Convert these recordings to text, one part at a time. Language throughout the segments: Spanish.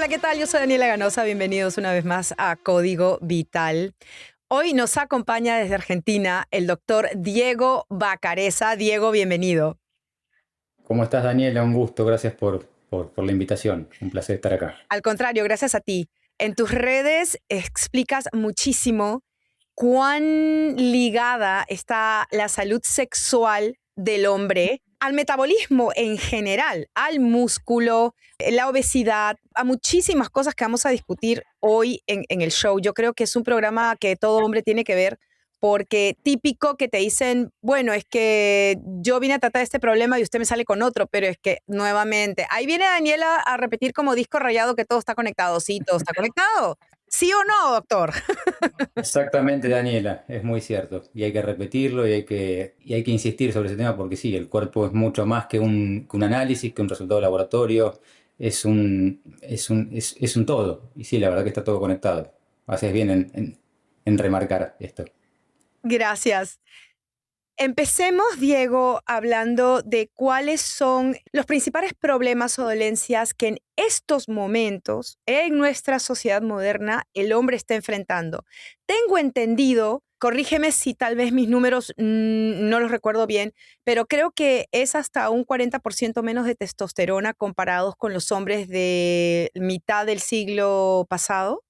Hola, ¿qué tal? Yo soy Daniela Ganosa. Bienvenidos una vez más a Código Vital. Hoy nos acompaña desde Argentina el doctor Diego Bacareza. Diego, bienvenido. ¿Cómo estás, Daniela? Un gusto, gracias por la invitación. Un placer estar acá. Al contrario, gracias a ti. En tus redes explicas muchísimo cuán ligada está la salud sexual del hombre al metabolismo en general, al músculo, la obesidad, a muchísimas cosas que vamos a discutir hoy en el show. Yo creo que es un programa que todo hombre tiene que ver porque típico que te dicen, bueno, es que yo vine a tratar este problema y usted me sale con otro, pero es que nuevamente, ahí viene Daniela a repetir como disco rayado que todo está conectado. Sí, todo está conectado. ¿Sí o no, doctor? Exactamente, Daniela, es muy cierto. Y hay que repetirlo y hay que insistir sobre ese tema porque sí, el cuerpo es mucho más que un análisis, que un resultado de laboratorio. Es un todo. Y sí, la verdad que está todo conectado. Haces bien en remarcar esto. Gracias. Empecemos, Diego, hablando de cuáles son los principales problemas o dolencias que en estos momentos, en nuestra sociedad moderna, el hombre está enfrentando. Tengo entendido, corrígeme si tal vez mis números no los recuerdo bien, pero creo que es hasta un 40% menos de testosterona comparados con los hombres de mitad del siglo pasado.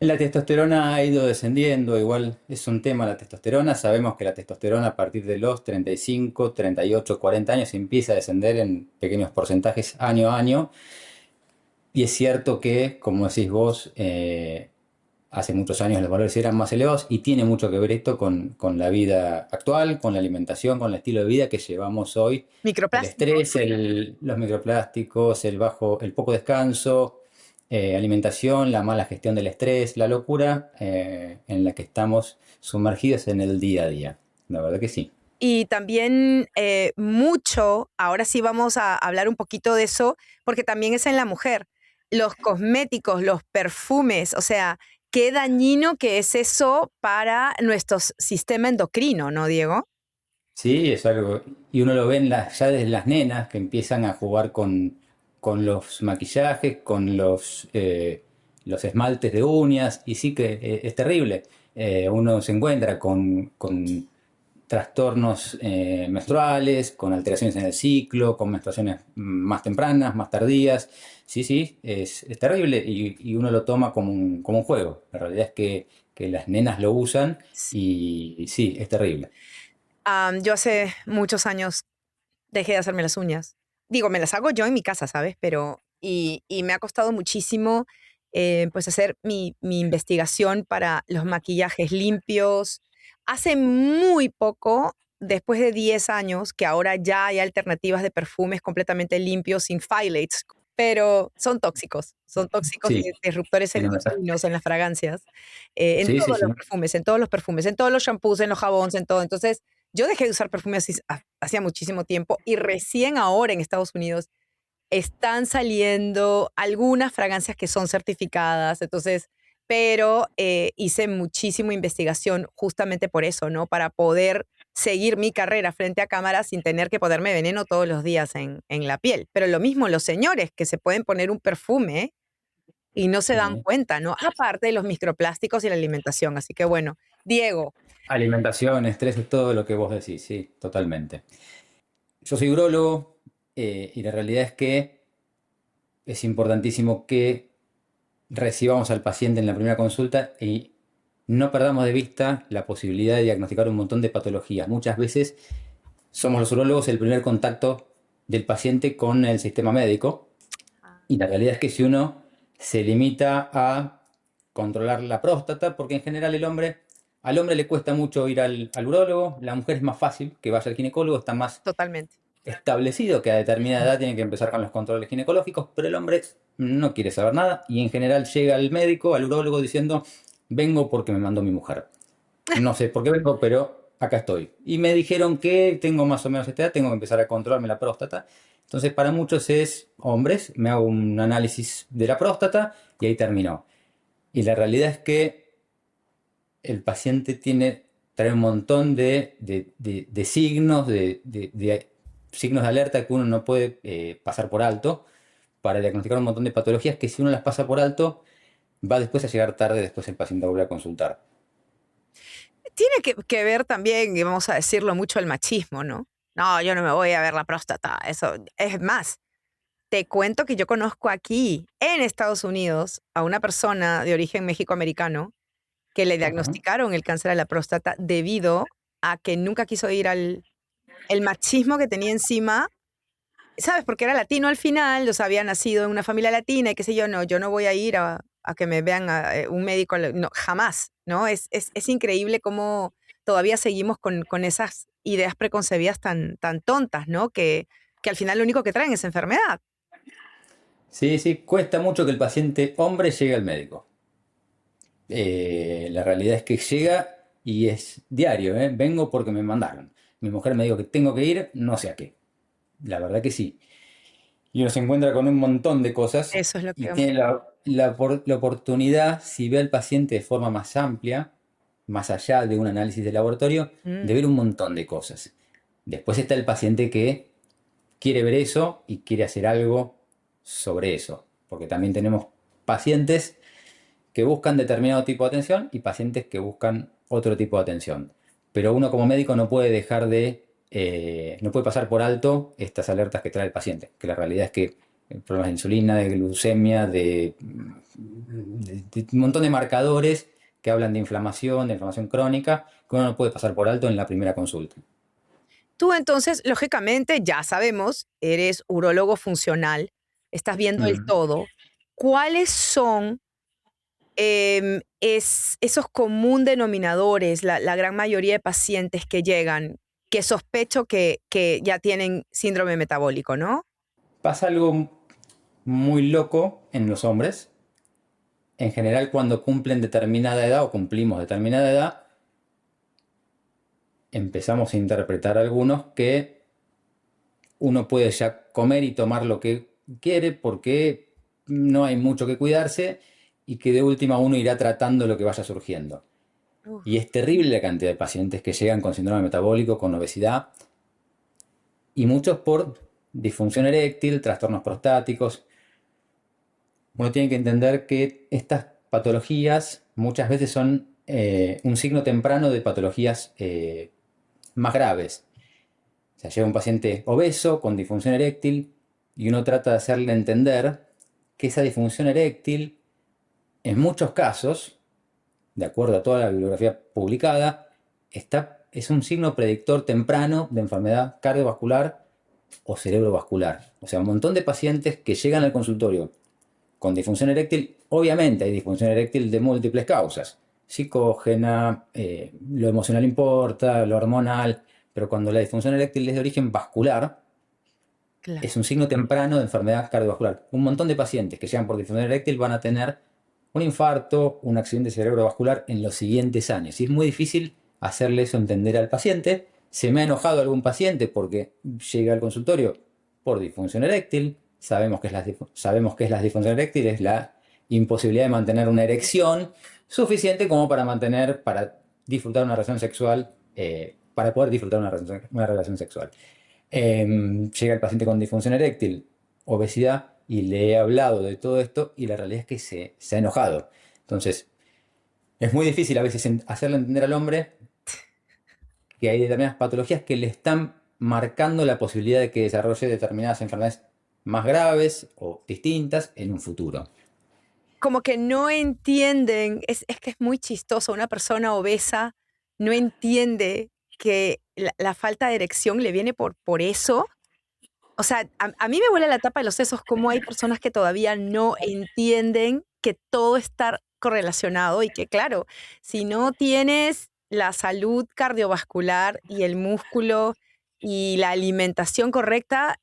La testosterona ha ido descendiendo, igual es un tema la testosterona. Sabemos que la testosterona a partir de los 35, 38, 40 años empieza a descender en pequeños porcentajes año a año. Y es cierto que, como decís vos, hace muchos años los valores eran más elevados y tiene mucho que ver esto con la vida actual, con la alimentación, con el estilo de vida que llevamos hoy. El Microplásticos. estrés, los microplásticos, el poco descanso, alimentación, la mala gestión del estrés, la locura en la que estamos sumergidos en el día a día. La verdad que sí. Y también mucho, ahora sí vamos a hablar un poquito de eso, porque también es en la mujer. Los cosméticos, los perfumes, o sea, qué dañino que es eso para nuestro sistema endocrino, ¿no, Diego? Sí, es algo. Y uno lo ve ya desde las nenas que empiezan a jugar con los maquillajes, con los esmaltes de uñas, y sí que es terrible. Uno se encuentra con trastornos menstruales, con alteraciones en el ciclo, con menstruaciones más tempranas, más tardías. Sí, sí, es terrible y uno lo toma como un juego. La realidad es que las nenas lo usan y sí, es terrible. Yo hace muchos años dejé de hacerme las uñas. Digo, me las hago yo en mi casa, ¿sabes? Pero, y me ha costado muchísimo, pues, hacer mi investigación para los maquillajes limpios. Hace muy poco, después de 10 años, que ahora ya hay alternativas de perfumes completamente limpios, sin phthalates, pero son tóxicos Sí, y disruptores tiene mensaje. endocrinos en las fragancias, en Sí, sí, todos sí. los perfumes, en todos los perfumes, en todos los shampoos, en los jabones, en todo. Entonces, yo dejé de usar perfume hacía muchísimo tiempo y recién ahora en Estados Unidos están saliendo algunas fragancias que son certificadas, entonces, pero hice muchísima investigación justamente por eso, ¿no? Para poder seguir mi carrera frente a cámara sin tener que ponerme veneno todos los días en la piel. Pero lo mismo los señores que se pueden poner un perfume y no se dan Sí. cuenta, ¿no? Aparte de los microplásticos y la alimentación. Así que bueno, Diego, Alimentación, estrés, es todo lo que vos decís, sí, totalmente. Yo soy urólogo y la realidad es que es importantísimo que recibamos al paciente en la primera consulta y no perdamos de vista la posibilidad de diagnosticar un montón de patologías. Muchas veces somos los urólogos el primer contacto del paciente con el sistema médico y la realidad es que si uno se limita a controlar la próstata, porque en general al hombre le cuesta mucho ir al urólogo, la mujer es más fácil que vaya al ginecólogo, está más totalmente. establecido que a determinada edad tiene que empezar con los controles ginecológicos, pero el hombre no quiere saber nada y en general llega al médico, al urólogo diciendo, vengo porque me mandó mi mujer. No sé por qué vengo, pero acá estoy. Y me dijeron que tengo más o menos esta edad, tengo que empezar a controlarme la próstata. Entonces, para muchos es hombres, me hago un análisis de la próstata y ahí terminó. Y la realidad es que el paciente trae un montón de signos, de signos de alerta que uno no puede pasar por alto. para diagnosticar un montón de patologías que si uno las pasa por alto, va después a llegar tarde, después el paciente vuelve a consultar. Tiene que ver también, y vamos a decirlo mucho, el machismo, ¿no? No, yo no me voy a ver la próstata. Eso es más. Te cuento que yo conozco aquí, en Estados Unidos, a una persona de origen mexicoamericano que le Ajá. diagnosticaron el cáncer de la próstata debido a que nunca quiso ir al el machismo que tenía encima, ¿sabes? Porque era latino al final, o sea, había nacido en una familia latina y qué sé yo, no, yo no voy a ir a que me vean un médico, no, jamás, ¿no? Es increíble cómo todavía seguimos con esas ideas preconcebidas tan tontas, ¿no? Que al final lo único que traen es enfermedad. Sí, sí, cuesta mucho que el paciente hombre llegue al médico. La realidad es que llega y es diario, ¿eh? Vengo porque me mandaron. Mi mujer me dijo que tengo que ir, no sé a qué. La verdad que sí. Y uno se encuentra con un montón de cosas Eso es lo y que... tiene la oportunidad, si ve al paciente de forma más amplia, más allá de un análisis de laboratorio, Mm. de ver un montón de cosas. Después está el paciente que quiere ver eso y quiere hacer algo sobre eso. Porque también tenemos pacientes que buscan determinado tipo de atención y pacientes que buscan otro tipo de atención. Pero uno como médico no puede dejar no puede pasar por alto estas alertas que trae el paciente, que la realidad es que problemas de insulina, de glucemia, de un montón de marcadores que hablan de inflamación crónica, que uno no puede pasar por alto en la primera consulta. Tú entonces, lógicamente, ya sabemos, eres urólogo funcional, estás viendo el Mm. todo. ¿Cuáles son esos común denominadores, la gran mayoría de pacientes que llegan, que sospecho que ya tienen síndrome metabólico, ¿no? Pasa algo muy loco en los hombres. En general, cuando cumplen determinada edad o cumplimos determinada edad, empezamos a interpretar algunos que uno puede ya comer y tomar lo que quiere porque no hay mucho que cuidarse y que de última uno irá tratando lo que vaya surgiendo. Y Uf, es terrible la cantidad de pacientes que llegan con síndrome metabólico, con obesidad y muchos por disfunción eréctil, trastornos prostáticos. Uno tiene que entender que estas patologías muchas veces son un signo temprano de patologías más graves. O sea, llega un paciente obeso con disfunción eréctil y uno trata de hacerle entender que esa disfunción eréctil, en muchos casos, de acuerdo a toda la bibliografía publicada, es un signo predictor temprano de enfermedad cardiovascular o cerebrovascular. O sea, un montón de pacientes que llegan al consultorio con disfunción eréctil, obviamente hay disfunción eréctil de múltiples causas. Psicógena, lo emocional importa, lo hormonal, pero cuando la disfunción eréctil es de origen vascular, claro. es un signo temprano de enfermedad cardiovascular. Un montón de pacientes que llegan por disfunción eréctil van a tener un infarto, un accidente cerebrovascular en los siguientes años. Y es muy difícil hacerle eso entender al paciente. Se me ha enojado algún paciente porque llega al consultorio por disfunción eréctil. Sabemos que es la disfunción eréctil, es la imposibilidad de mantener una erección suficiente como para disfrutar una relación sexual, para poder disfrutar una relación sexual. Llega el paciente con disfunción eréctil, obesidad, y le he hablado de todo esto y la realidad es que se ha enojado. Entonces, es muy difícil a veces hacerle entender al hombre que hay determinadas patologías que le están marcando la posibilidad de que desarrolle determinadas enfermedades más graves o distintas en un futuro. Como que no entienden, es que es muy chistoso, una persona obesa no entiende que la falta de erección le viene por eso. O sea, a mí me vuela la tapa de los sesos cómo hay personas que todavía no entienden que todo está correlacionado y que, claro, si no tienes la salud cardiovascular y el músculo y la alimentación correcta,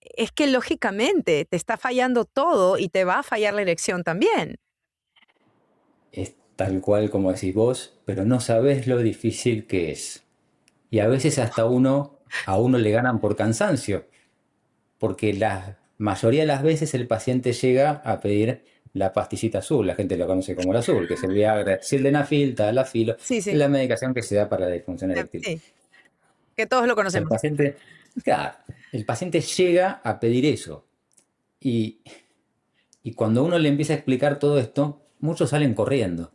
es que lógicamente te está fallando todo y te va a fallar la erección también. Es tal cual como decís vos, pero no sabés lo difícil que es. Y a veces a uno le ganan por cansancio. Porque la mayoría de las veces el paciente llega a pedir la pastillita azul, la gente lo conoce como el azul, que es el Viagra, Sildenafil, Tadalafilo, Sí, es sí, la medicación que se da para la disfunción eréctil. sí, que todos lo O sea, conocemos. claro, el paciente llega a pedir eso. Y, y cuando uno le empieza a explicar todo esto, muchos salen corriendo.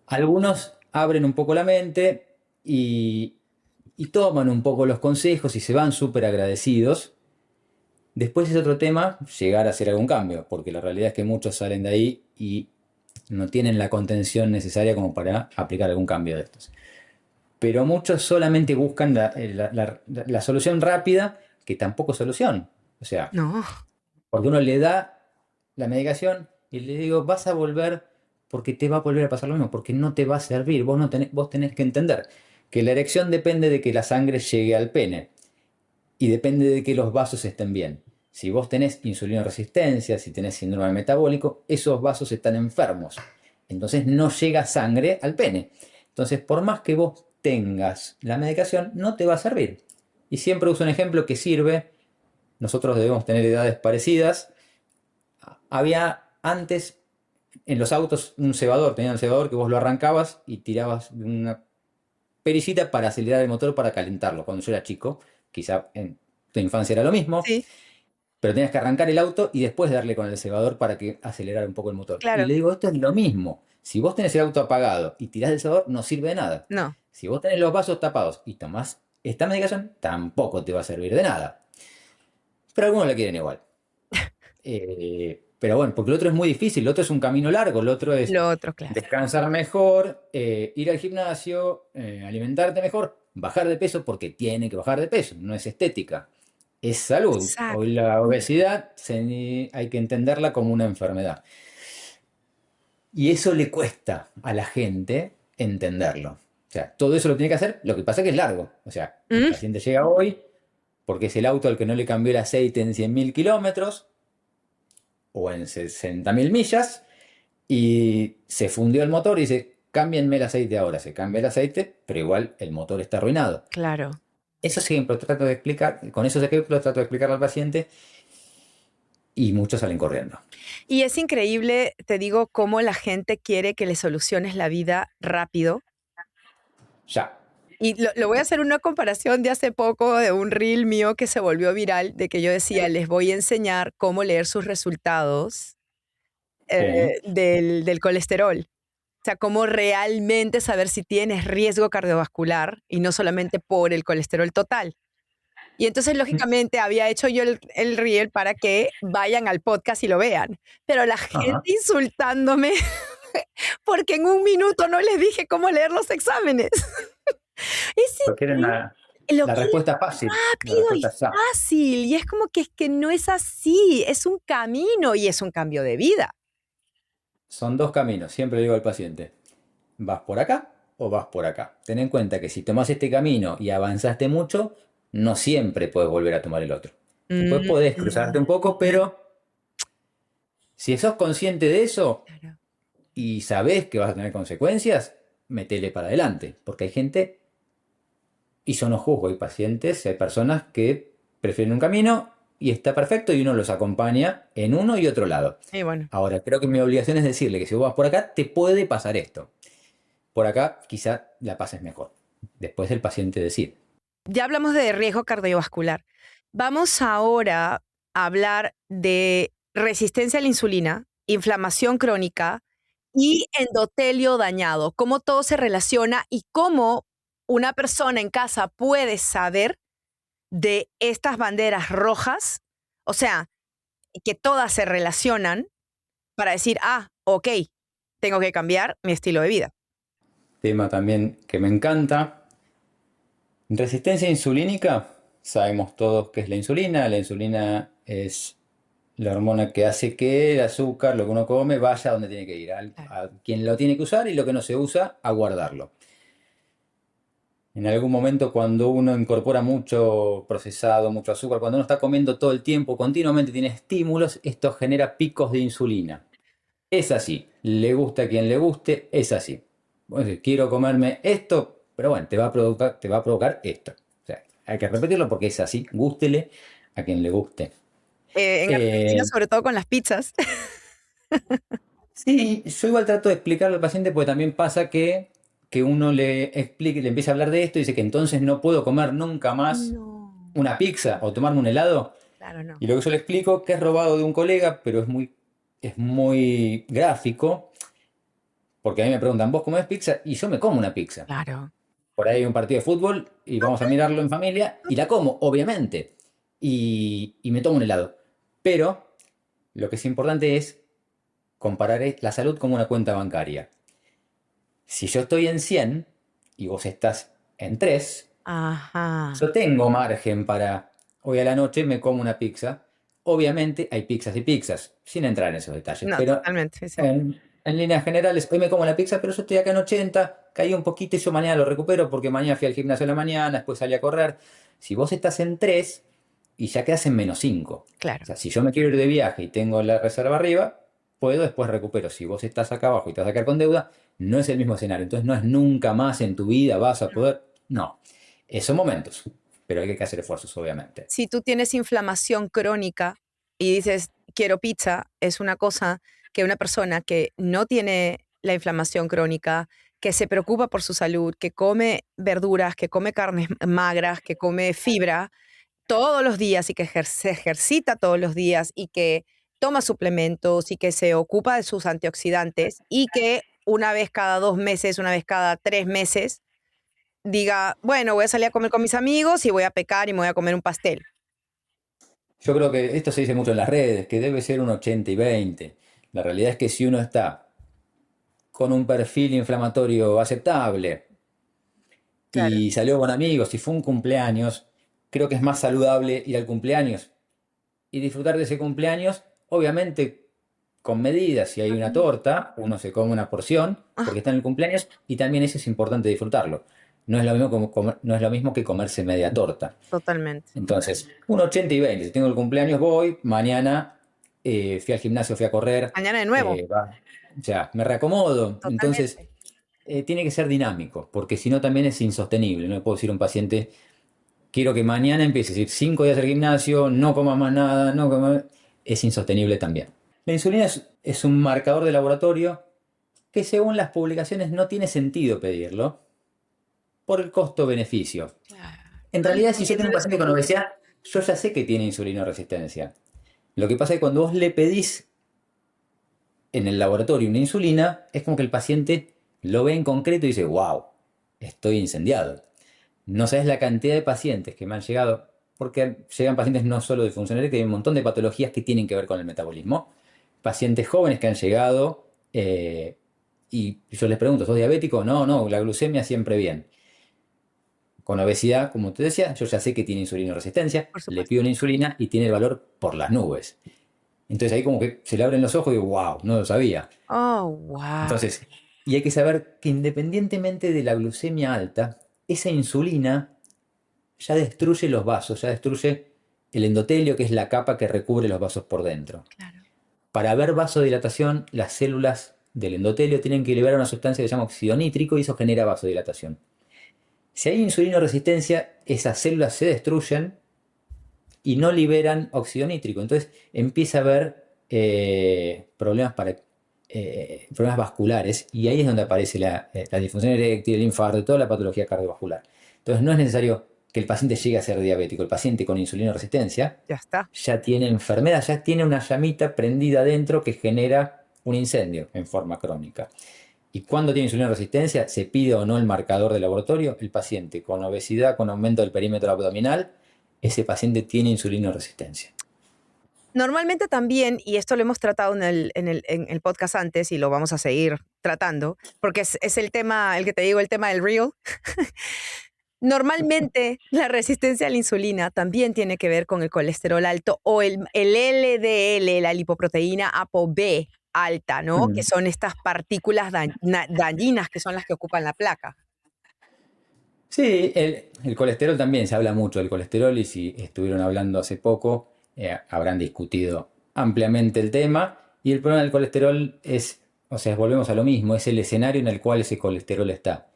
Algunos abren un poco la mente y toman un poco los consejos y se van súper agradecidos. Después es otro tema llegar a hacer algún cambio, porque la realidad es que muchos salen de ahí y no tienen la contención necesaria como para aplicar algún cambio de estos. Pero muchos solamente buscan la solución rápida, que tampoco es solución. O sea, No, porque uno le da la medicación y le digo, vas a volver porque te va a volver a pasar lo mismo, porque no te va a servir. Vos tenés que entender que la erección depende de que la sangre llegue al pene y depende de que los vasos estén bien. Si vos tenés insulinoresistencia, si tenés síndrome metabólico, esos vasos están enfermos. Entonces no llega sangre al pene. Entonces, por más que vos tengas la medicación, no te va a servir. Y siempre uso un ejemplo que sirve. Nosotros debemos tener edades parecidas. Había antes en los autos un cebador, tenía un cebador que vos lo arrancabas y tirabas una perillita para acelerar el motor para calentarlo. Cuando yo era chico, quizá en tu infancia era lo mismo, sí, pero tenías que arrancar el auto y después darle con el cebador para que acelerara un poco el motor. Y claro, le digo, esto es lo mismo. Si vos tenés el auto apagado y tirás el cebador, no sirve de nada. no. Si vos tenés los vasos tapados y tomás esta medicación, tampoco te va a servir de nada. Pero algunos la quieren igual. Pero bueno, porque el otro es muy difícil, el otro es un camino largo, el otro es Lo otro, claro. descansar mejor, ir al gimnasio, alimentarte mejor, bajar de peso porque tiene que bajar de peso, no es estética, es salud. Hoy Exacto. la obesidad hay que entenderla como una enfermedad. Y eso le cuesta a la gente entenderlo. O sea, todo eso lo tiene que hacer, lo que pasa es que es largo. O sea, el Mm, paciente llega hoy porque es el auto al que no le cambió el aceite en 100.000 kilómetros o en 60.000 millas y se fundió el motor y dice, cámbienme el aceite ahora. Se cambia el aceite, pero igual el motor está arruinado. claro. Eso siempre trato de explicar, con esos ejemplos trato de explicar al paciente y muchos salen corriendo. Y es increíble, te digo, cómo la gente quiere que le soluciones la vida rápido. Ya. Y lo voy a hacer una comparación de hace poco de un reel mío que se volvió viral, de que yo decía, les voy a enseñar cómo leer sus resultados Sí. del colesterol. O sea, cómo realmente saber si tienes riesgo cardiovascular y no solamente por el colesterol total. Y entonces, lógicamente, había hecho yo el reel para que vayan al podcast y lo vean. Pero la gente Ajá. insultándome porque en un minuto no les dije cómo leer los exámenes. Es Porque era increíble lo la que respuesta fácil, la rápido y respuesta ya. fácil. Y es que no es así. Es un camino y es un cambio de vida. Son dos caminos, siempre le digo al paciente, ¿vas por acá o vas por acá? Ten en cuenta que si tomas este camino y avanzaste mucho, no siempre puedes volver a tomar el otro. Después Mm, podés cruzarte un poco, pero si sos consciente de eso claro. y sabés que vas a tener consecuencias, metele para adelante. Porque hay gente, y yo no juzgo, hay pacientes, hay personas que prefieren un camino y está perfecto y uno los acompaña en uno y otro lado. Y bueno, Ahora, creo que mi obligación es decirle que si vos vas por acá, te puede pasar esto. Por acá quizá la pases mejor. Después el paciente decide. ya hablamos de riesgo cardiovascular. Vamos ahora a hablar de resistencia a la insulina, inflamación crónica y endotelio dañado, cómo todo se relaciona y cómo una persona en casa puede saber de estas banderas rojas, o sea, que todas se relacionan para decir, ah, ok, tengo que cambiar mi estilo de vida. Tema también que me encanta. Resistencia insulínica. Sabemos todos qué es la insulina. La insulina es la hormona que hace que el azúcar, lo que uno come, vaya donde tiene que ir. Claro. A quien lo tiene que usar y lo que no se usa, a guardarlo. En algún momento cuando uno incorpora mucho procesado, mucho azúcar, cuando uno está comiendo todo el tiempo, continuamente tiene estímulos, esto genera picos de insulina. Es así, le gusta a quien le guste, es así. Bueno, quiero comerme esto, pero bueno, te va a provocar esto. O sea, hay que repetirlo porque es así, gústele a quien le guste. En Argentina, Eh, sobre todo con las pizzas. sí, yo igual trato de explicarle al paciente porque también pasa que uno le explique, le empieza a hablar de esto y dice que entonces no puedo comer nunca más No, una pizza o tomarme un helado. Claro, no. Y lo que yo le explico, que es robado de un colega, pero es muy gráfico, porque a mí me preguntan, ¿vos comés pizza? Y yo me como una pizza. Claro. Por ahí hay un partido de fútbol y vamos a mirarlo en familia y la como, obviamente. Y me tomo un helado. Pero lo que es importante es comparar la salud como una cuenta bancaria. Si yo estoy en 100 y vos estás en 3, Ajá. yo tengo margen para hoy a la noche me como una pizza. Obviamente hay pizzas y pizzas, sin entrar en esos detalles, No, pero totalmente, sí. en líneas generales, hoy me como la pizza, pero yo estoy acá en 80, caí un poquito y yo mañana lo recupero porque mañana fui al gimnasio a la mañana, después salí a correr. Si vos estás en 3 y ya quedas en -5. O Claro. sea, si yo me quiero ir de viaje y tengo la reserva arriba, puedo, después recupero. Si vos estás acá abajo y te vas a quedar con deuda, no es el mismo escenario. Entonces no es nunca más en tu vida vas a poder. No. Son momentos, pero hay que hacer esfuerzos, obviamente. Si tú tienes inflamación crónica y dices, quiero pizza, es una cosa que una persona que no tiene la inflamación crónica, que se preocupa por su salud, que come verduras, que come carnes magras, que come fibra todos los días y que se ejercita todos los días y que toma suplementos y que se ocupa de sus antioxidantes y que una vez cada 2 meses, una vez cada 3 meses, diga, bueno, voy a salir a comer con mis amigos y voy a pecar y me voy a comer un pastel. Yo creo que esto se dice mucho en las redes, que debe ser un 80 y 20. La realidad es que si uno está con un perfil inflamatorio aceptable Claro. y salió con amigos y fue un cumpleaños, creo que es más saludable ir al cumpleaños y disfrutar de ese cumpleaños, obviamente con medidas. Si hay una torta, uno se come una porción Ah, porque está en el cumpleaños y también eso es importante disfrutarlo. No es lo mismo, no es lo mismo que comerse media torta. totalmente. Entonces, un 80 y 20. Si tengo el cumpleaños, voy. Mañana fui al gimnasio, fui a correr. Mañana de nuevo, O sea, me reacomodo. Entonces, totalmente. tiene que ser dinámico, porque si no también es insostenible. No le puedo decir a un paciente, quiero que mañana empiece a ir 5 días al gimnasio, no coma más nada, no coma. Es insostenible también. La insulina es un marcador de laboratorio que según las publicaciones no tiene sentido pedirlo por el costo-beneficio. Claro. En realidad, si yo tengo un paciente con obesidad, yo ya sé que tiene insulinoresistencia. Lo que pasa es que cuando vos le pedís en el laboratorio una insulina, es como que el paciente lo ve en concreto y dice, wow, estoy incendiado. No sabes la cantidad de pacientes que me han llegado, porque llegan pacientes no solo de disfunción eréctil, hay un montón de patologías que tienen que ver con el metabolismo. Pacientes jóvenes que han llegado y yo les pregunto, ¿sos diabético? No, no, la glucemia siempre bien. Con obesidad, como te decía, yo ya sé que tiene insulinoresistencia, Por le supuesto. pido una insulina y tiene el valor por las nubes. Entonces ahí como que se le abren los ojos y digo, wow, no lo sabía. Oh, wow. Entonces, y hay que saber que independientemente de la glucemia alta, esa insulina ya destruye los vasos, ya destruye el endotelio, que es la capa que recubre los vasos por dentro. Claro. Para haber vasodilatación, las células del endotelio tienen que liberar una sustancia que se llama óxido nítrico y eso genera vasodilatación. Si hay insulinoresistencia, esas células se destruyen y no liberan óxido nítrico. Entonces empieza a haber problemas vasculares y ahí es donde aparece la disfunción eréctil, el infarto, toda la patología cardiovascular. Entonces no es necesario que el paciente llegue a ser diabético. El paciente con insulinoresistencia Ya está. ya tiene enfermedad, ya tiene una llamita prendida dentro que genera un incendio en forma crónica. ¿Y cuándo tiene insulinoresistencia? ¿Se pide o no el marcador de laboratorio? El paciente con obesidad, con aumento del perímetro abdominal, ese paciente tiene insulinoresistencia. Normalmente también, y esto lo hemos tratado en el podcast antes y lo vamos a seguir tratando, porque es el tema, el que te digo, el tema del real. Normalmente la resistencia a la insulina también tiene que ver con el colesterol alto o el LDL, la lipoproteína ApoB alta, ¿no? Que Mm. son estas partículas dañinas que son las que ocupan la placa. Sí, el colesterol también, se habla mucho del colesterol y si estuvieron hablando hace poco, habrán discutido ampliamente el tema. Y el problema del colesterol es, o sea, volvemos a lo mismo, es el escenario en el cual ese colesterol está.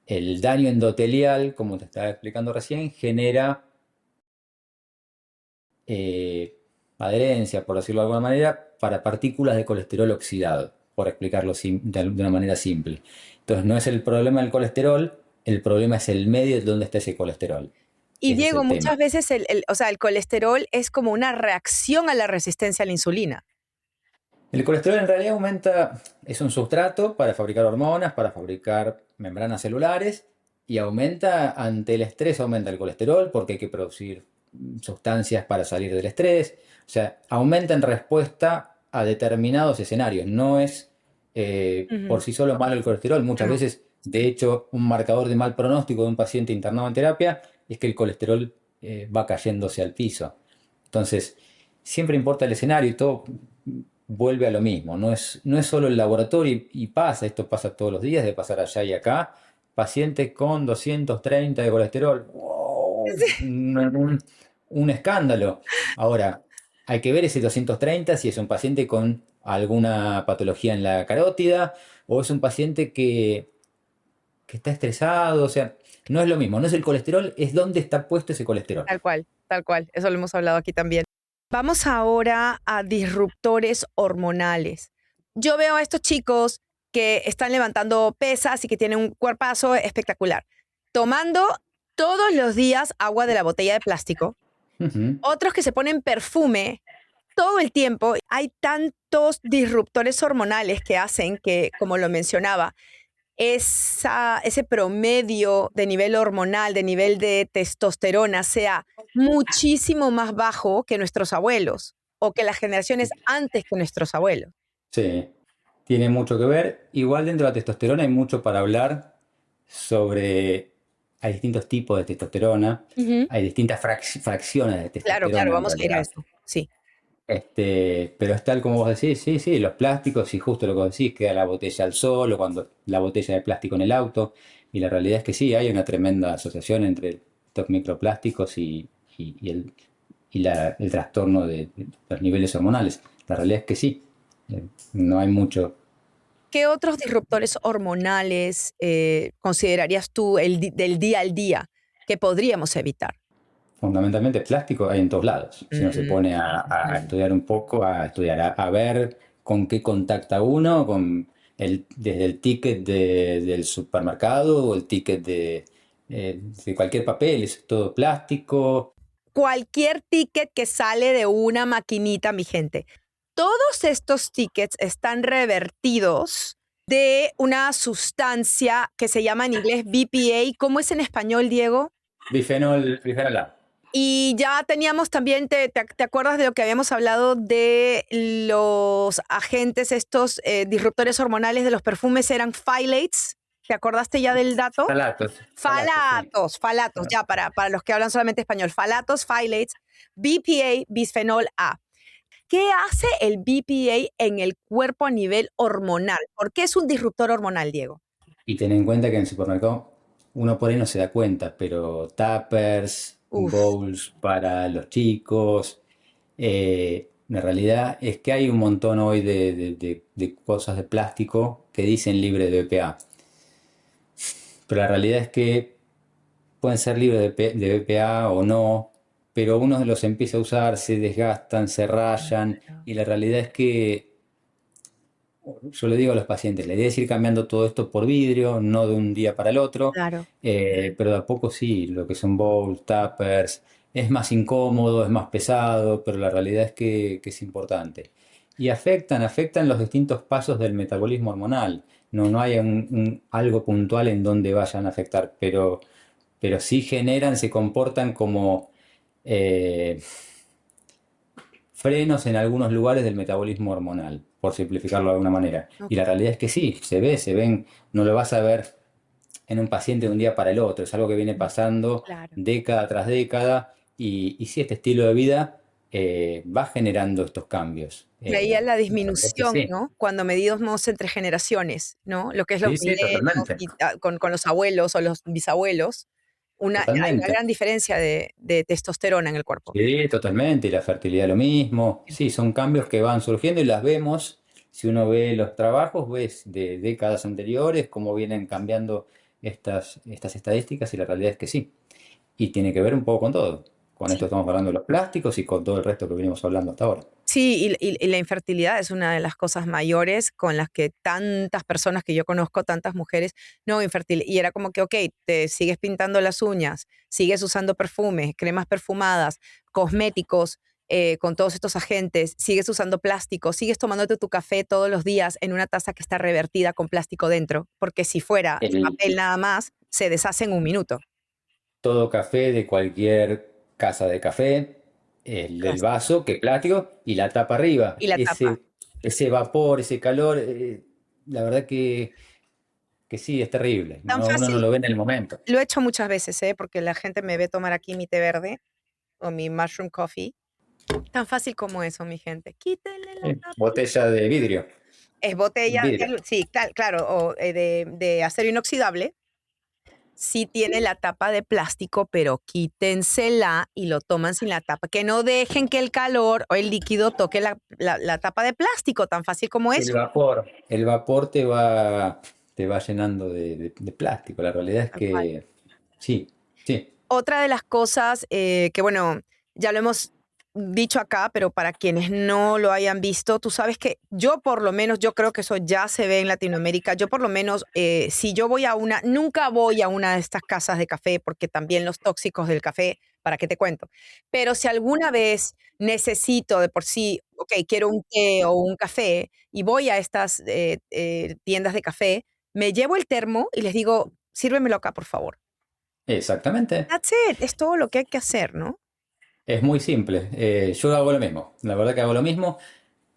El daño endotelial, como te estaba explicando recién, genera eh, adherencia, por decirlo de alguna manera, para partículas de colesterol oxidado, por explicarlo de una manera simple. Entonces no es el problema del colesterol, el problema es el medio donde está ese colesterol. Y Ese es Diego, el tema. muchas veces o sea, el colesterol es como una reacción a la resistencia a la insulina. El colesterol en realidad aumenta, es un sustrato para fabricar hormonas, para fabricar membranas celulares y aumenta ante el estrés, aumenta el colesterol porque hay que producir sustancias para salir del estrés. O sea, aumenta en respuesta a determinados escenarios. No es Ujú. por sí solo malo el colesterol. Muchas No, veces, de hecho, un marcador de mal pronóstico de un paciente internado en terapia es que el colesterol va cayéndose al piso. Entonces, siempre importa el escenario y todo vuelve a lo mismo. No es solo el laboratorio y pasa, esto pasa todos los días, de pasar allá y acá. Pacientes con 230 de colesterol. ¡Wow! Un escándalo. Ahora, hay que ver ese 230 si es un paciente con alguna patología en la carótida o es un paciente que está estresado. O sea, no es lo mismo. No es el colesterol, es dónde está puesto ese colesterol. tal cual, tal cual. Eso lo hemos hablado aquí también. Vamos ahora a disruptores hormonales. Yo veo a estos chicos que están levantando pesas y que tienen un cuerpazo espectacular, tomando todos los días agua de la botella de plástico. Ujú. Otros que se ponen perfume todo el tiempo. Hay tantos disruptores hormonales que hacen que, como lo mencionaba, ese promedio de nivel hormonal, de nivel de testosterona, sea muchísimo más bajo que nuestros abuelos o que las generaciones antes que nuestros abuelos. Sí, tiene mucho que ver. Igual dentro de la testosterona hay mucho para hablar sobre, hay distintos tipos de testosterona, Ujú. hay distintas fracciones de Claro, claro, testosterona en vamos a ir a realidad. eso. Sí, Pero es tal como vos decís, sí, sí, los plásticos, y justo lo que vos decís, queda la botella al sol o cuando la botella de plástico en el auto. Y la realidad es que sí, hay una tremenda asociación entre estos microplásticos y el trastorno de los niveles hormonales. La realidad es que sí, no hay mucho. ¿qué otros disruptores hormonales considerarías tú del día al día que podríamos evitar? Fundamentalmente plástico hay en todos lados. Si uno se Mm, pone a ujú. estudiar un poco, a estudiar, a ver con qué contacta uno, desde el ticket del supermercado o el ticket de cualquier papel, es todo plástico. Cualquier ticket que sale de una maquinita, mi gente. Todos estos tickets están revertidos de una sustancia que se llama en inglés BPA. ¿Cómo es en español, Diego? Bifenol A. Y ya teníamos también, ¿te acuerdas de lo que habíamos hablado de los agentes, estos disruptores hormonales de los perfumes eran phthalates? ¿Te acordaste ya del dato? Falatos, sí. Falatos, ya para los que hablan solamente español. Falatos, phthalates, BPA, bisfenol A. ¿Qué hace el BPA en el cuerpo a nivel hormonal? ¿Por qué es un disruptor hormonal, Diego? Y ten en cuenta que en el supermercado uno por ahí no se da cuenta, pero tuppers, Uf, bowls para los chicos. La realidad es que hay un montón hoy de cosas de plástico que dicen libre de BPA. Pero la realidad es que pueden ser libres de BPA o no, pero uno los empieza a usar, se desgastan, se rayan, claro. y la realidad es que yo le digo a los pacientes, la idea es ir cambiando todo esto por vidrio, no de un día para el otro, Claro. pero de a poco sí, lo que son bowls, tuppers, es más incómodo, es más pesado, pero la realidad es que es importante. Y afectan los distintos pasos del metabolismo hormonal. No hay algo puntual en donde vayan a afectar, pero sí generan, se comportan como eh, frenos en algunos lugares del metabolismo hormonal, por simplificarlo de alguna manera. Y Ok, la realidad es que sí, se ven, no lo vas a ver en un paciente de un día para el otro, es algo que viene pasando claro. década tras década y sí, este estilo de vida va generando estos cambios. Veía la La realidad es que disminución, sí, ¿no? Cuando medimos entre generaciones, ¿no? Lo que es los sí, sí, millennials totalmente, y con los abuelos o los bisabuelos, hay una totalmente. gran diferencia de testosterona en el cuerpo. Sí, totalmente, y la fertilidad lo mismo. Sí, son cambios que van surgiendo y las vemos. Si uno ve los trabajos, ves de décadas anteriores cómo vienen cambiando estas estadísticas y la realidad es que sí. Y tiene que ver un poco con todo. Con esto Sí. estamos hablando de los plásticos y con todo el resto que venimos hablando hasta ahora. Sí, y la infertilidad es una de las cosas mayores con las que tantas personas que yo conozco, tantas mujeres, no, infertil. Y era como que, ok, te sigues pintando las uñas, sigues usando perfumes, cremas perfumadas, cosméticos, con todos estos agentes, sigues usando plástico, sigues tomándote tu café todos los días en una taza que está revertida con plástico dentro, porque si fuera El, papel nada más, se deshace en un minuto. todo café de cualquier casa de café, el Plástico. vaso, que es plástico, y la tapa arriba. Y la tapa. Ese vapor, ese calor, la verdad que sí, es terrible. Tan Uno no fácil. lo ve en el momento. Lo he hecho muchas veces, porque la gente me ve tomar aquí mi té verde o mi mushroom coffee. Tan fácil como eso, mi gente. Quítenle la tapa. Botella de vidrio. Es botella, Vidrio. sí, claro, o de acero inoxidable. Sí tiene la tapa de plástico, pero quítensela y lo toman sin la tapa. Que no dejen que el calor o el líquido toque la tapa de plástico, tan fácil como eso. El vapor te va llenando de plástico. La realidad es Tal cual. que sí, sí. Otra de las cosas que, bueno, ya lo hemos dicho acá, pero para quienes no lo hayan visto, tú sabes que yo por lo menos, yo creo que eso ya se ve en Latinoamérica, yo por lo menos, si yo voy a nunca voy a una de estas casas de café, porque también los tóxicos del café, ¿para qué te cuento? Pero si alguna vez necesito de por sí, ok, quiero un té o un café y voy a estas tiendas de café, me llevo el termo y les digo, sírvemelo acá, por favor. Exactamente. That's it, es todo lo que hay que hacer, ¿no? Es muy simple. Yo hago lo mismo. La verdad que hago lo mismo.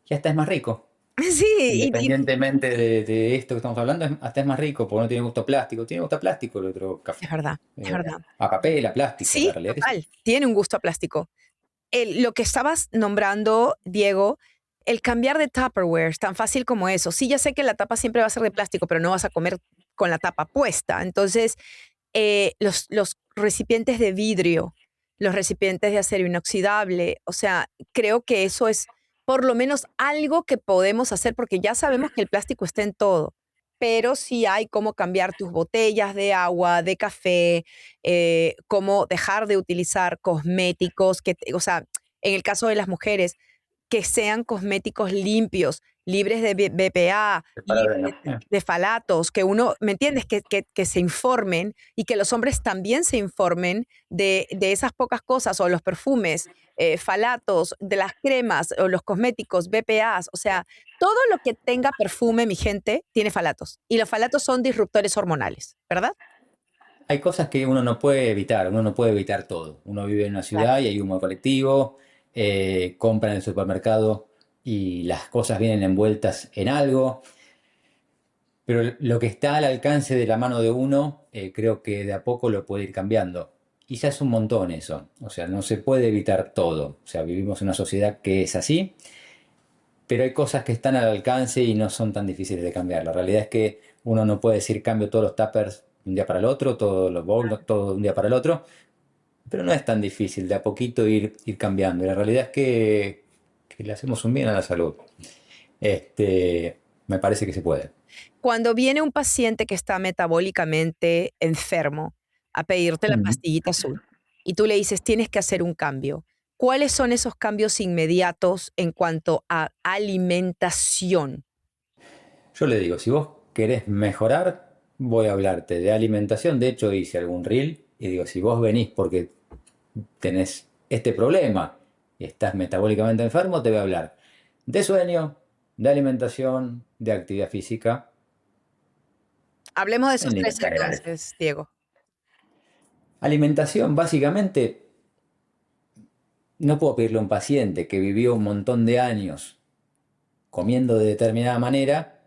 Y hasta es más rico. Sí, Independientemente de esto que estamos hablando, hasta es más rico porque no tiene gusto a plástico. Tiene gusto a plástico el otro café. es verdad, es verdad. A papel, a plástico, la Sí, realidad que sí. total, tiene un gusto a plástico. Lo que estabas nombrando, Diego, el cambiar de Tupperware es tan fácil como eso. Sí, ya sé que la tapa siempre va a ser de plástico, pero no vas a comer con la tapa puesta. Entonces, los recipientes de vidrio, los recipientes de acero inoxidable, o sea, creo que eso es por lo menos algo que podemos hacer porque ya sabemos que el plástico está en todo, pero sí hay cómo cambiar tus botellas de agua, de café, cómo dejar de utilizar cosméticos, o sea, en el caso de las mujeres, que sean cosméticos limpios, libres de BPA, Es para libres verlo. de falatos, que uno, ¿me entiendes? Que se informen y que los hombres también se informen de esas pocas cosas, o los perfumes, falatos, de las cremas o los cosméticos, BPAs, o sea, todo lo que tenga perfume, mi gente, tiene falatos. Y los falatos son disruptores hormonales, ¿verdad? Hay cosas que uno no puede evitar, uno no puede evitar todo. Uno vive en una Claro. ciudad y hay humo colectivo, compra en el supermercado y las cosas vienen envueltas en algo, pero lo que está al alcance de la mano de uno, creo que de a poco lo puede ir cambiando. Y ya es un montón eso, o sea, no se puede evitar todo. O sea, vivimos en una sociedad que es así, pero hay cosas que están al alcance y no son tan difíciles de cambiar. La realidad es que uno no puede decir cambio todos los tuppers de un día para el otro, todos los bowls, todo de un día para el otro, pero no es tan difícil de a poquito ir cambiando. Y la realidad es que le hacemos un bien a la salud. Me parece que se puede. Cuando viene un paciente que está metabólicamente enfermo a pedirte la Ujú. pastillita azul y tú le dices, tienes que hacer un cambio, ¿cuáles son esos cambios inmediatos en cuanto a alimentación? Yo le digo, si vos querés mejorar, voy a hablarte de alimentación. De hecho, hice algún reel y digo, si vos venís porque tenés este problema y estás metabólicamente enfermo, te voy a hablar de sueño, de alimentación, de actividad física, Hablemos de en esos líneas tres generales. entonces, Diego. Alimentación, básicamente, no puedo pedirle a un paciente que vivió un montón de años comiendo de determinada manera,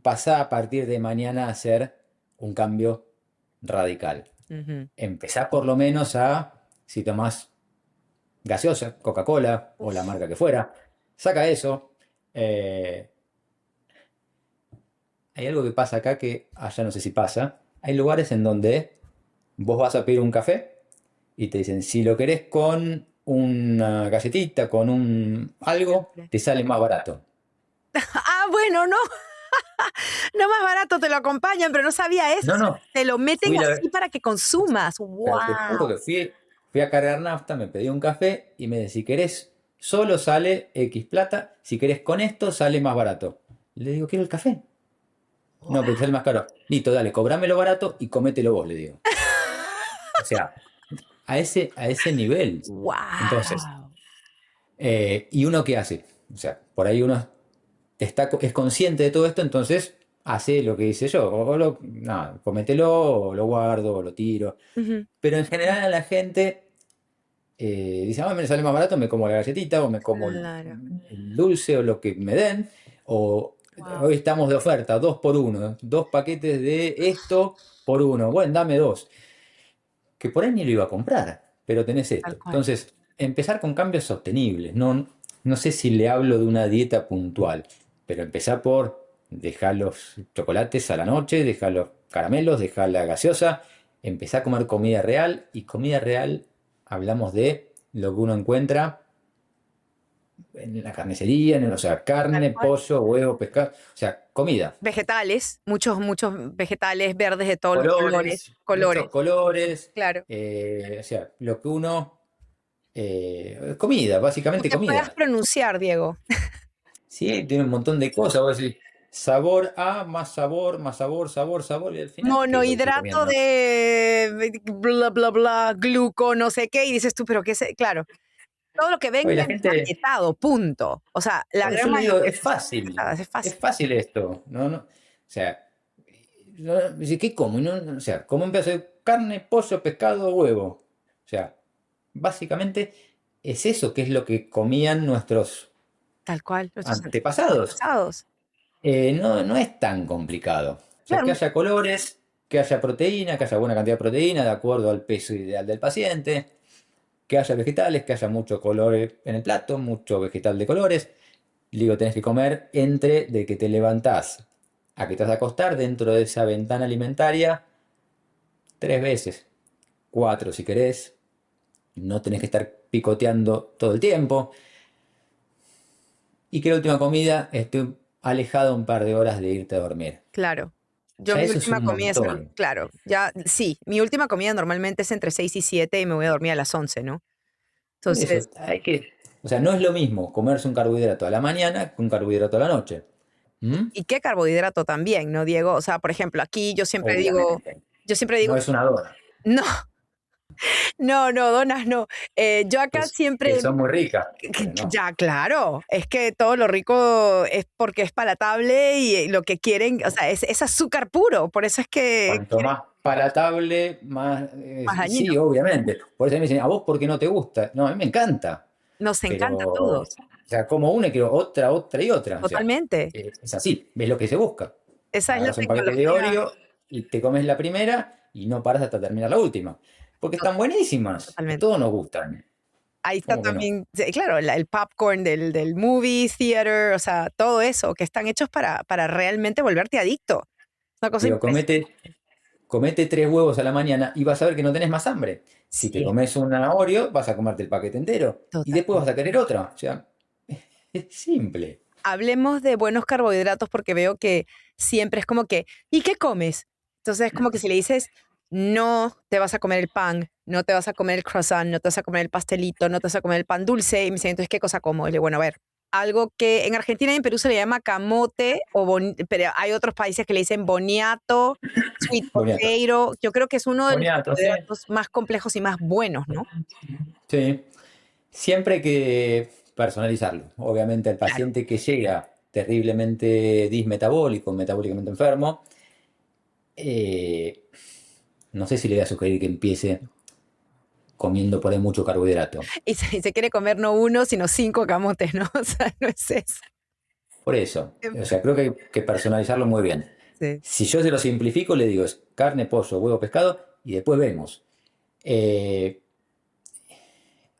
pasar a partir de mañana a hacer un cambio radical. Ujú. Empezá por lo menos si tomás gaseosa, Coca-Cola o la Uf, marca que fuera, saca eso. Eh, Hay algo que pasa acá que allá no sé si pasa. Hay lugares en donde vos vas a pedir un café y te dicen, si lo querés con una galletita, con un algo, siempre. te sale más barato. Ah, bueno, no, no más barato te lo acompañan, pero no sabía No, eso. no, Te lo meten fui la, así para que consumas. pero te juro ¡Wow! que fui a cargar nafta, me pedí un café y me decía, si querés solo sale X plata, si querés con esto sale más barato. Le digo, quiero el café. No, pero te sale más caro. Listo, dale, cobrámelo barato y comételo vos, le digo. O sea, a ese nivel. Entonces, Wow. ¿y uno qué hace? O sea, por ahí uno es consciente de todo esto, entonces hace lo que hice yo. No, comételo, o lo guardo, o lo tiro. Pero en general a la gente dice, me sale más barato, me como la galletita, o me como el, Claro. el dulce, o lo que me den. O Wow. hoy estamos de oferta, 2 por 1, 2 paquetes de esto por uno. Bueno, dame 2. Que por ahí ni lo iba a comprar, pero tenés Tal esto. cual. Entonces, empezar con cambios sostenibles. No sé si le hablo de una dieta puntual, pero empezar por dejar los chocolates a la noche, dejar los caramelos, dejar la gaseosa, empezar a comer comida real. Y comida real, hablamos de lo que uno encuentra en la carnicería, o sea, Tal carne, cual. pollo, huevo, pescado, o sea, comida. Vegetales, muchos, muchos vegetales verdes de todos los colores, Colores, colores, muchos colores, claro. o sea, lo que uno comida, Y básicamente que puedas comida. pronunciar, Diego. Sí, tiene un montón de cosas. Vos decís, sabor a, más sabor, más sabor, sabor, sabor. Y al final, ¿qué es lo que estoy Monohidrato comiendo? de bla, bla, bla, gluco, no sé qué, y dices tú, pero qué sé, claro, todo lo que venga Oye, la gente, empaquetado, punto. O sea, la por gran eso le digo, mayoría es fácil. es Es fácil. fácil esto. No, no. O sea, dice, ¿qué como? O sea, como un pedazo de carne, pollo, pescado, huevo. O sea, básicamente es eso que es lo que comían nuestros Tal cual, nuestros antepasados. antepasados. No es tan complicado. O sea, que Claro, haya colores, que haya proteína, que haya buena cantidad de proteína de acuerdo al peso ideal del paciente, que haya vegetales, que haya mucho color en el plato, mucho vegetal de colores. Digo, tenés que comer entre de que te levantás a que te vas a acostar dentro de esa ventana alimentaria 3 veces, 4 si querés. No tenés que estar picoteando todo el tiempo. Y que la última comida esté alejado un par de horas de irte a dormir. claro. Yo Ya mi eso es última un comida es, montón. claro, ya, sí, mi última comida normalmente es entre 6 y 7 y me voy a dormir a las 11, ¿no? Por eso, Entonces, o sea, no es lo mismo comerse un carbohidrato a la mañana que un carbohidrato a la noche. ¿Mm? y qué carbohidrato también, ¿no, Diego? O sea, por ejemplo, aquí Obviamente. yo siempre digo, No es una dona, no, no, no, donas no. Yo acá siempre, que son muy ricas, pero no. ya, claro, es que todo lo rico es porque es palatable y lo que quieren, o sea, es azúcar puro, por eso es que Cuanto quieren más palatable, más... más dañino. sí, obviamente. Por eso me dicen, ¿a vos por qué no te gusta? No, a mí me encanta. Nos encanta a Pero, o todos, sea, como una y quiero otra, otra y otra. O sea, totalmente. es así, ves lo que se busca. Esa es la Agarras un paquete de tecnología, Oreo y te comes la primera y no paras hasta terminar la última. Porque to- están buenísimas. A totalmente. todos nos gustan. Ahí está ¿Cómo que no? también, sí, claro, el popcorn del movie theater, o sea, todo eso, que están hechos para realmente volverte adicto. Es una cosa Digo, impresionante. comete 3 huevos a la mañana y vas a ver que no tenés más hambre. Si te Sí, comes una Oreo, vas a comerte el paquete entero. Y después vas a totalmente. querer otra. O sea, es simple. Hablemos de buenos carbohidratos porque veo que siempre es como que, ¿y qué comes? Entonces es como que si le dices, no te vas a comer el pan, no te vas a comer el croissant, no te vas a comer el pastelito, no te vas a comer el pan dulce, y me dicen, entonces, ¿qué cosa como? Y le digo, bueno, a ver, algo que en Argentina y en Perú se le llama camote, pero hay otros países que le dicen boniato, sweet Boniato. potato. Yo creo que es uno de los Boniato, sí. carbohidratos más complejos y más buenos, ¿no? Sí. Siempre hay que personalizarlo. Obviamente al Claro, paciente que llega terriblemente dismetabólico, metabólicamente enfermo, eh, no sé si le voy a sugerir que empiece comiendo por ahí mucho carbohidrato. y se quiere comer no uno, sino 5 camotes, ¿no? O sea, no es eso. Por eso, o sea, creo que hay que personalizarlo muy bien. Sí, Si yo se lo simplifico, le digo es carne, pollo, huevo, pescado y después vemos. Eh,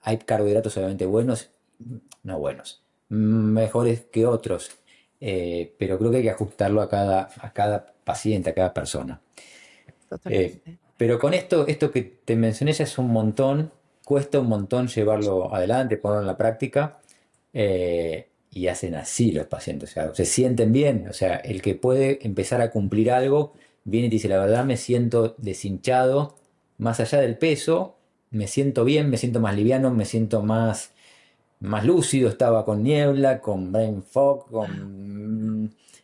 hay carbohidratos obviamente buenos, no buenos, mejores que otros, pero creo que hay que ajustarlo a cada paciente, a cada persona. Eh, totalmente. pero con esto que te mencioné ya es un montón, cuesta un montón llevarlo adelante, ponerlo en la práctica, y hacen así los pacientes, o sea, se sienten bien, o sea, el que puede empezar a cumplir algo, viene y te dice, la verdad me siento deshinchado, más allá del peso, me siento bien, me siento más liviano, me siento más, más lúcido, estaba con niebla, con brain fog, Wow.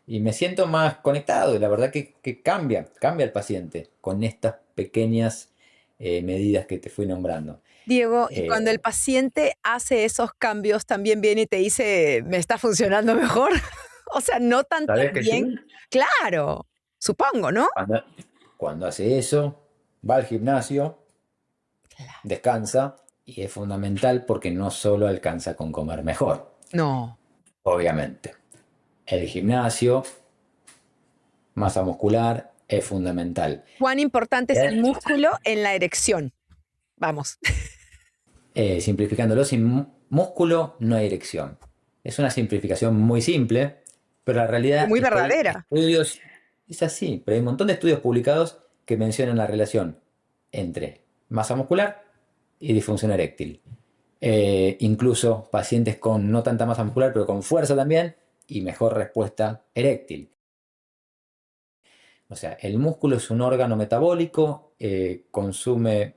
y me siento más conectado. Y la verdad que cambia el paciente con estas pequeñas medidas que te fui nombrando. Diego, y Eh, cuando el paciente hace esos cambios, también viene y te dice, ¿me está funcionando mejor? O sea, notan ¿Sabes que sí? también, claro, supongo, ¿no? Cuando, cuando hace eso, va al gimnasio, Claro. descansa, y es fundamental porque no solo alcanza con comer mejor, No. obviamente. El gimnasio, masa muscular, es fundamental. ¿Cuán importante es el Bien. músculo en la erección? Vamos. Simplificándolo, sin músculo no hay erección. Es una simplificación muy simple, pero la realidad Muy es que hay verdadera. estudios, es así, pero hay un montón de estudios publicados que mencionan la relación entre masa muscular y disfunción eréctil. Incluso pacientes con no tanta masa muscular, pero con fuerza también, y mejor respuesta eréctil. O sea, el músculo es un órgano metabólico,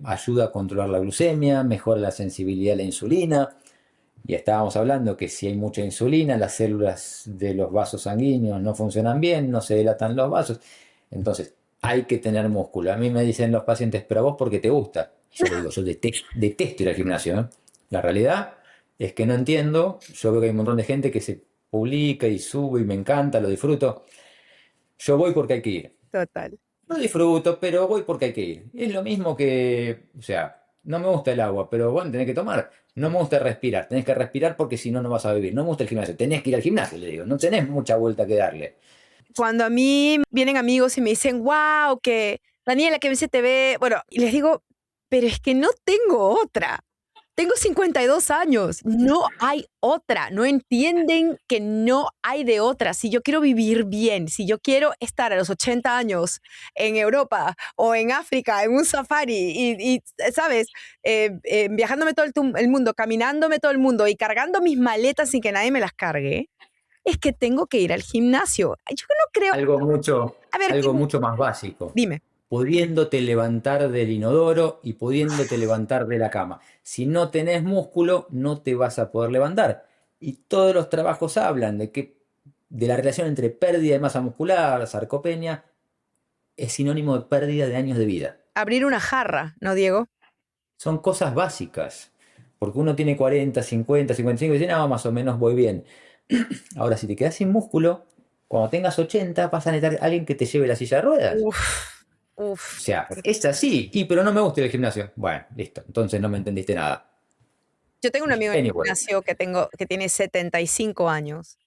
ayuda a controlar la glucemia, mejora la sensibilidad a la insulina. Y estábamos hablando que si hay mucha insulina, las células de los vasos sanguíneos no funcionan bien, no se dilatan los vasos. Entonces, hay que tener músculo. A mí me dicen los pacientes, pero a vos porque te gusta. Y yo le digo, yo detesto ir al gimnasio, ¿eh? La realidad es que no entiendo. Yo veo que hay un montón de gente que se publica y sube y me encanta, lo disfruto. Yo voy porque hay que ir. Total. Lo disfruto, pero voy porque hay que ir. Es lo mismo que, o sea, no me gusta el agua, pero bueno, tenés que tomar. No me gusta respirar, tenés que respirar porque si no, no vas a vivir. No me gusta el gimnasio, tenés que ir al gimnasio, le digo. No tenés mucha vuelta que darle. Cuando a mí vienen amigos y me dicen, wow, que Daniela, que bien se te ve, bueno, y les digo, pero es que no tengo otra. Tengo 52 años, no hay otra, no entienden que no hay de otra. Si yo quiero vivir bien, si yo quiero estar a los 80 años en Europa o en África, en un safari ¿sabes? Viajándome todo el mundo, caminándome todo el mundo y cargando mis maletas sin que nadie me las cargue, es que tengo que ir al gimnasio. Yo no creo, Algo mucho, a ver, algo mucho más básico. dime. Pudiéndote levantar del inodoro y pudiéndote levantar de la cama. Si no tenés músculo, no te vas a poder levantar. Y todos los trabajos hablan de la relación entre pérdida de masa muscular, sarcopenia, es sinónimo de pérdida de años de vida. Abrir una jarra, ¿no, Diego? Son cosas básicas. Porque uno tiene 40, 50, 55 y dice, no, más o menos voy bien. Ahora, si te quedas sin músculo, cuando tengas 80 vas a necesitar alguien que te lleve la silla de ruedas. Uf, O uf. sea, es así. Pero no me gusta ir al gimnasio. Bueno, listo. Entonces no me entendiste nada. Yo tengo un amigo en el Anyway. gimnasio que tiene 75 años.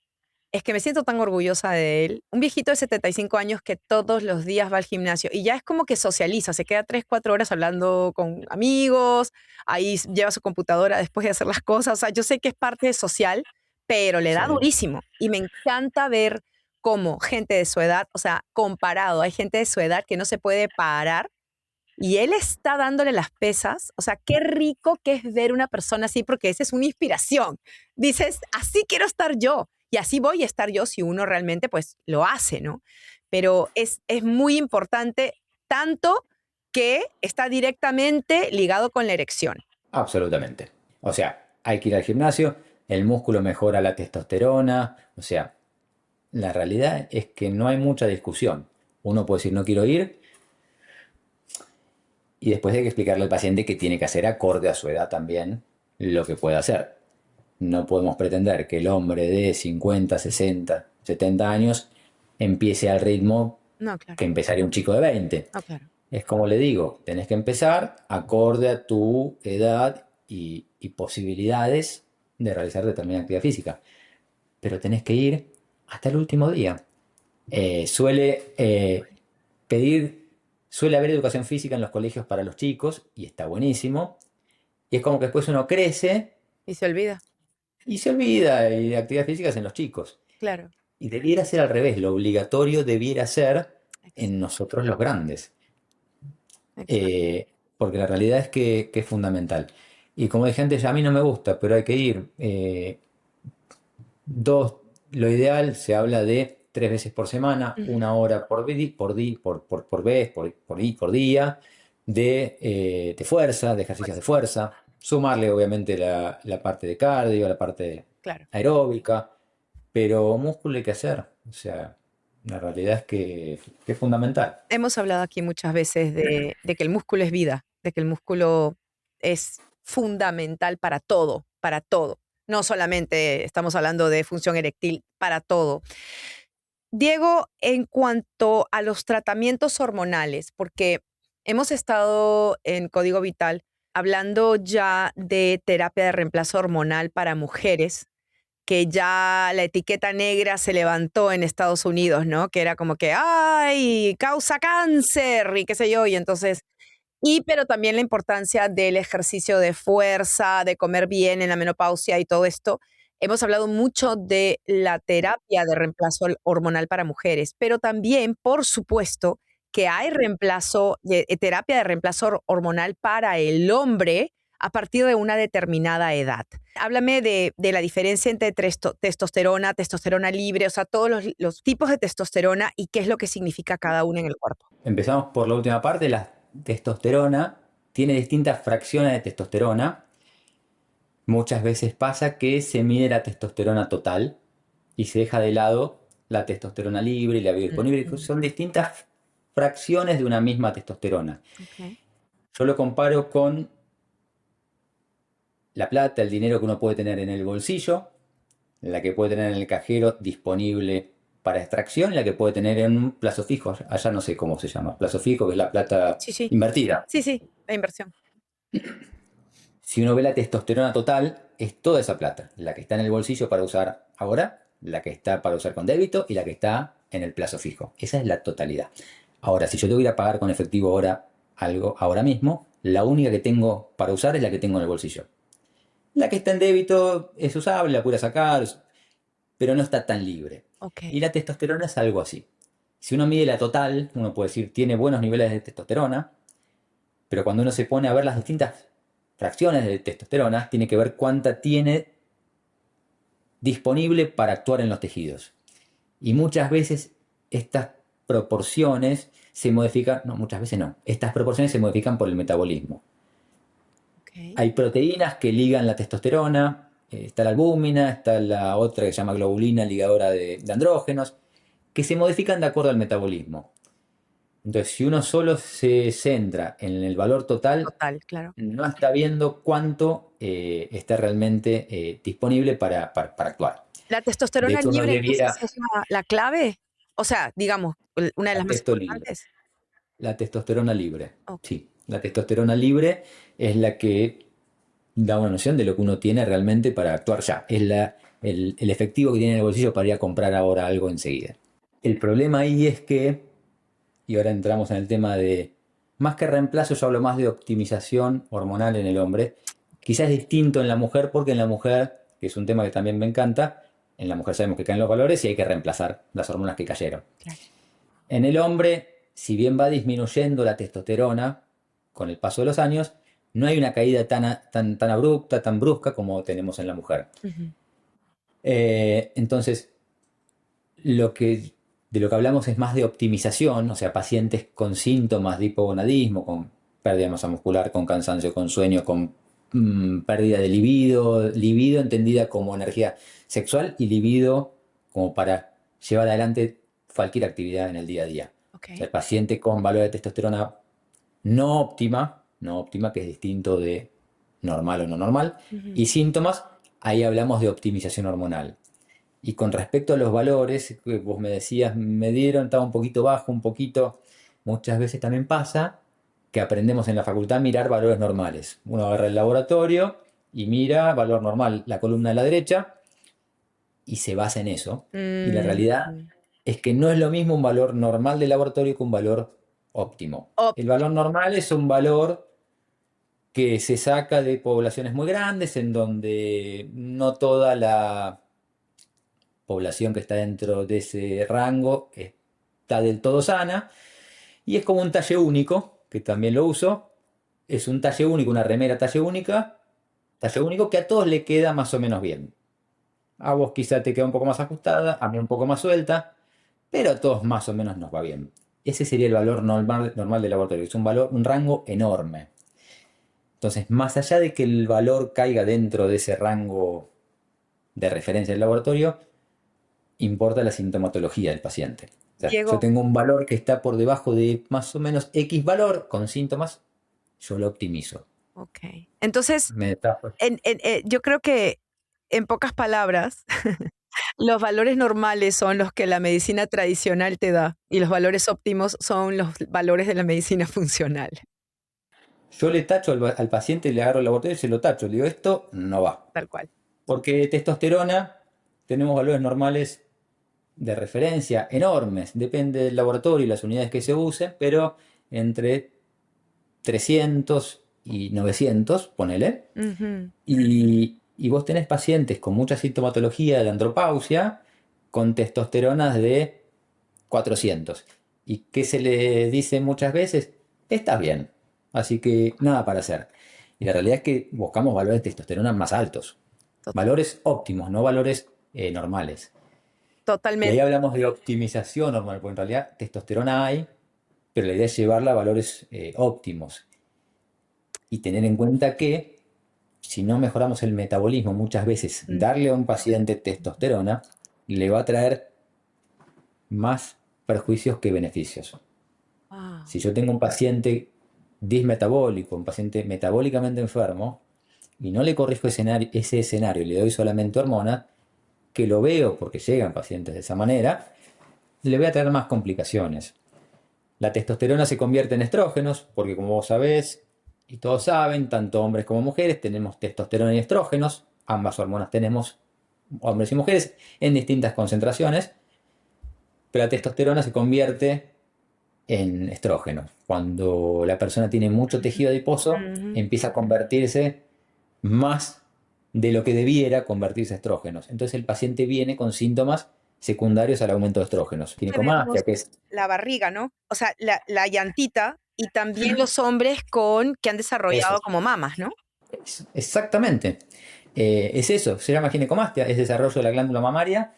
Es que me siento tan orgullosa de él. Un viejito de 75 años que todos los días va al gimnasio y ya es como que socializa, se queda 3, 4 horas hablando con amigos, ahí lleva su computadora después de hacer las cosas. O sea, yo sé que es parte social, pero le da Sí. durísimo. Y me encanta ver cómo gente de su edad, o sea, comparado, hay gente de su edad que no se puede parar y él está dándole las pesas. O sea, qué rico que es ver una persona así, porque esa es una inspiración. Dices, así quiero estar yo y así voy a estar yo si uno realmente pues lo hace, ¿no? Pero es muy importante, tanto que está directamente ligado con la erección. Absolutamente. O sea, hay que ir al gimnasio, el músculo mejora la testosterona. O sea, la realidad es que no hay mucha discusión. Uno puede decir no quiero ir y después hay que explicarle al paciente que tiene que hacer acorde a su edad también lo que puede hacer. No podemos pretender que el hombre de 50, 60, 70 años empiece al ritmo No, claro, que empezaría un chico de 20. no, claro. Es como le digo, tenés que empezar acorde a tu edad y posibilidades de realizar determinada actividad física. Pero tenés que ir hasta el último día. Suele pedir, suele haber educación física en los colegios para los chicos y está buenísimo. Y es como que después uno crece Y se olvida, y se olvida y de actividades físicas en los chicos. claro. Y debiera ser al revés, lo obligatorio debiera ser Ex- en nosotros los grandes. Exacto. Eh, Porque la realidad es que es fundamental. Y como dije antes, a mí no me gusta, pero hay que ir. Dos, lo ideal se habla de 3 veces por semana, Ujú. 1 hora por vez, por día, de fuerza, de ejercicios de fuerza. Sumarle obviamente la parte de cardio, la parte Claro. aeróbica, pero músculo hay que hacer. O sea, la realidad es que es fundamental. Hemos hablado aquí muchas veces de que el músculo es vida, de que el músculo es fundamental para todo, para todo. No solamente estamos hablando de función eréctil, para todo. Diego, en cuanto a los tratamientos hormonales, porque hemos estado en Código Vital hablando ya de terapia de reemplazo hormonal para mujeres, que ya la etiqueta negra se levantó en Estados Unidos, ¿no? Que era como que, ¡ay! Causa cáncer y qué sé yo. Y entonces, pero también la importancia del ejercicio de fuerza, de comer bien en la menopausia y todo esto. Hemos hablado mucho de la terapia de reemplazo hormonal para mujeres, pero también, por supuesto, que hay terapia de reemplazo hormonal para el hombre a partir de una determinada edad. Háblame de la diferencia entre testosterona, testosterona libre, o sea, todos los tipos de testosterona y qué es lo que significa cada una en el cuerpo. Empezamos por la última parte. La testosterona tiene distintas fracciones de testosterona. Muchas veces pasa que se mide la testosterona total y se deja de lado la testosterona libre y la biodisponible. Son distintas fracciones de una misma testosterona. Okay. Yo lo comparo con la plata, el dinero que uno puede tener en el bolsillo, la que puede tener en el cajero disponible para extracción, y la que puede tener en un plazo fijo. Allá no sé cómo se llama. Plazo fijo, que es la plata Sí. invertida. Sí, la inversión. Si uno ve la testosterona total, es toda esa plata. La que está en el bolsillo para usar ahora, la que está para usar con débito y la que está en el plazo fijo. Esa es la totalidad. Ahora, si yo tengo que ir a pagar con efectivo ahora algo ahora mismo, la única que tengo para usar es la que tengo en el bolsillo. La que está en débito es usable, la puedo sacar, pero no está tan libre. Okay. Y la testosterona es algo así. Si uno mide la total, uno puede decir tiene buenos niveles de testosterona, pero cuando uno se pone a ver las distintas fracciones de testosterona, tiene que ver cuánta tiene disponible para actuar en los tejidos. Y muchas veces estas proporciones se modifican, no, muchas veces no, estas proporciones se modifican por el metabolismo. Okay. Hay proteínas que ligan la testosterona, está la albúmina, está la otra que se llama globulina ligadora de andrógenos, que se modifican de acuerdo al metabolismo. Entonces, si uno solo se centra en el valor total, Claro. no está viendo cuánto está realmente disponible para actuar. ¿La De testosterona hecho, uno libre entonces debiera es la clave? O sea, digamos, una de las la más testo libre, importantes. la testosterona libre. Ok. Sí, la testosterona libre es la que da una noción de lo que uno tiene realmente para actuar ya. Es el efectivo que tiene en el bolsillo para ir a comprar ahora algo enseguida. El problema ahí es que, y ahora entramos en el tema de, más que reemplazo, yo hablo más de optimización hormonal en el hombre. Quizás es distinto en la mujer, porque en la mujer, que es un tema que también me encanta, en la mujer sabemos que caen los valores y hay que reemplazar las hormonas que cayeron. Claro. En el hombre, si bien va disminuyendo la testosterona con el paso de los años, no hay una caída tan abrupta, tan brusca como tenemos en la mujer. Entonces, de lo que hablamos es más de optimización, o sea, pacientes con síntomas de hipogonadismo, con pérdida de masa muscular, con cansancio, con sueño, con pérdida de libido entendida como energía sexual y libido como para llevar adelante cualquier actividad en el día a día. Okay. O sea, el paciente con valor de testosterona no óptima, que es distinto de normal o no normal, y síntomas, ahí hablamos de optimización hormonal. Y con respecto a los valores, que vos me decías, me dieron, estaba un poquito bajo, un poquito, muchas veces también pasa que aprendemos en la facultad a mirar valores normales. Uno agarra el laboratorio y mira valor normal, la columna de la derecha, y se basa en eso. Y la realidad es que no es lo mismo un valor normal de laboratorio que un valor óptimo. El valor normal es un valor que se saca de poblaciones muy grandes, en donde no toda la población que está dentro de ese rango está del todo sana, y es como un talle único, que también lo uso. Es un talle único, una remera talle único que a todos le queda más o menos bien. A vos quizá te queda un poco más ajustada, a mí un poco más suelta, pero a todos más o menos nos va bien. Ese sería el valor normal del laboratorio. Es un rango enorme. Entonces, más allá de que el valor caiga dentro de ese rango de referencia del laboratorio, importa la sintomatología del paciente. O sea, yo Diego, tengo un valor que está por debajo de más o menos X valor con síntomas, yo lo optimizo. ok. Entonces, Me está- yo creo que en pocas palabras, los valores normales son los que la medicina tradicional te da y los valores óptimos son los valores de la medicina funcional. Yo le tacho al paciente, le agarro el laboratorio y se lo tacho. Le digo, esto no va. Tal cual. Porque testosterona tenemos valores normales de referencia enormes. Depende del laboratorio y las unidades que se usen, pero entre 300 y 900, ponele. Ujú. Y vos tenés pacientes con mucha sintomatología de andropausia con testosteronas de 400. ¿Y qué se le dice muchas veces? Estás bien, así que nada para hacer. Y la realidad es que buscamos valores de testosterona más altos, To- valores óptimos, no valores normales. Y ahí Totalmente. hablamos de optimización normal, porque en realidad testosterona hay, pero la idea es llevarla a valores óptimos y tener en cuenta que si no mejoramos el metabolismo, muchas veces Mm. darle a un paciente testosterona le va a traer más perjuicios que beneficios. Wow. Si yo tengo un paciente dismetabólico, un paciente metabólicamente enfermo, y no le corrijo ese escenario, le doy solamente hormonas, que lo veo porque llegan pacientes de esa manera, le voy a traer más complicaciones. La testosterona se convierte en estrógenos, porque como vos sabés, y todos saben, tanto hombres como mujeres tenemos testosterona y estrógenos, ambas hormonas tenemos hombres y mujeres en distintas concentraciones, pero la testosterona se convierte en estrógeno. Cuando la persona tiene mucho tejido adiposo, Ujú. empieza a convertirse más de lo que debiera convertirse a estrógenos. Entonces el paciente viene con síntomas secundarios al aumento de estrógenos. Que vemos Ginecomastia, que es la barriga, ¿no? O sea, la llantita y también los hombres que han eso. desarrollado como mamas, ¿no? Exactamente. Es eso, se llama ginecomastia, es desarrollo de la glándula mamaria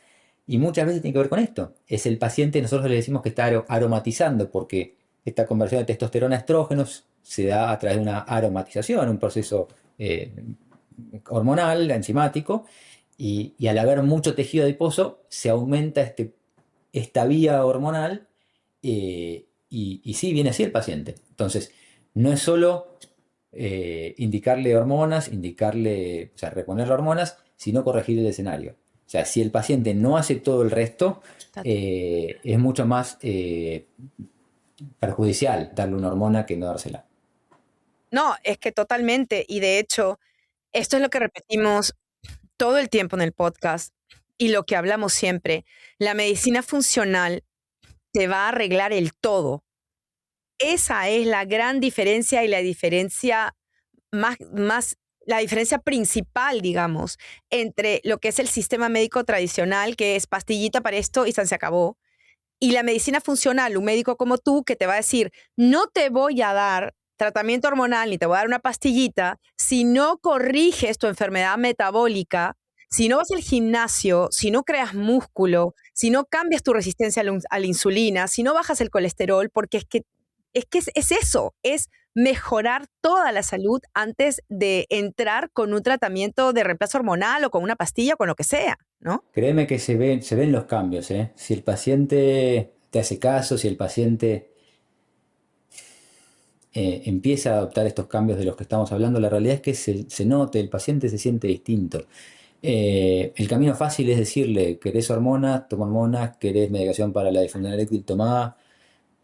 y muchas veces tiene que ver con esto. Es el paciente, nosotros le decimos que está aromatizando porque esta conversión de testosterona a estrógenos se da a través de una aromatización, un proceso eh, hormonal, enzimático, y al haber mucho tejido adiposo se aumenta esta vía hormonal y sí, viene así el paciente. Entonces, no es solo indicarle hormonas, o sea, reponerle hormonas, sino corregir el escenario. O sea, si el paciente no hace todo el resto, es mucho más perjudicial darle una hormona que no dársela. No, es que totalmente. Y de hecho, esto es lo que repetimos todo el tiempo en el podcast y lo que hablamos siempre. La medicina funcional te va a arreglar el todo. Esa es la gran diferencia y la diferencia más la diferencia principal, digamos, entre lo que es el sistema médico tradicional, que es pastillita para esto y se acabó, y la medicina funcional, un médico como tú que te va a decir, no te voy a dar tratamiento hormonal ni te voy a dar una pastillita si no corriges tu enfermedad metabólica, si no vas al gimnasio, si no creas músculo, si no cambias tu resistencia a la insulina, si no bajas el colesterol, porque es eso, es mejorar toda la salud antes de entrar con un tratamiento de reemplazo hormonal o con una pastilla o con lo que sea, ¿no? Créeme que se ven los cambios, ¿eh? Si el paciente te hace caso, si el paciente empieza a adoptar estos cambios de los que estamos hablando, la realidad es que se note, el paciente se siente distinto. El camino fácil es decirle, ¿querés hormonas? Toma hormonas, ¿querés medicación para la disfunción eréctil? Tomá.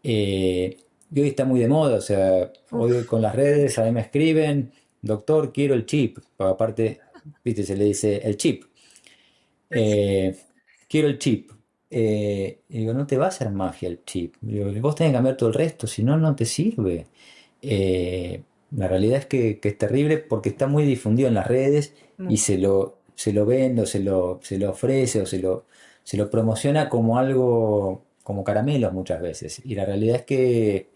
Y hoy está muy de moda, o sea, hoy Uf. con las redes a mí me escriben, doctor, quiero el chip, porque aparte, viste, se le dice el chip. Eh, quiero el chip. Y digo, no te va a hacer magia el chip. Digo, vos tenés que cambiar todo el resto, si no, no te sirve. La realidad es que es terrible porque está muy difundido en las redes y se lo vende o se lo ofrece o se lo promociona como algo, como caramelos muchas veces. Y la realidad es que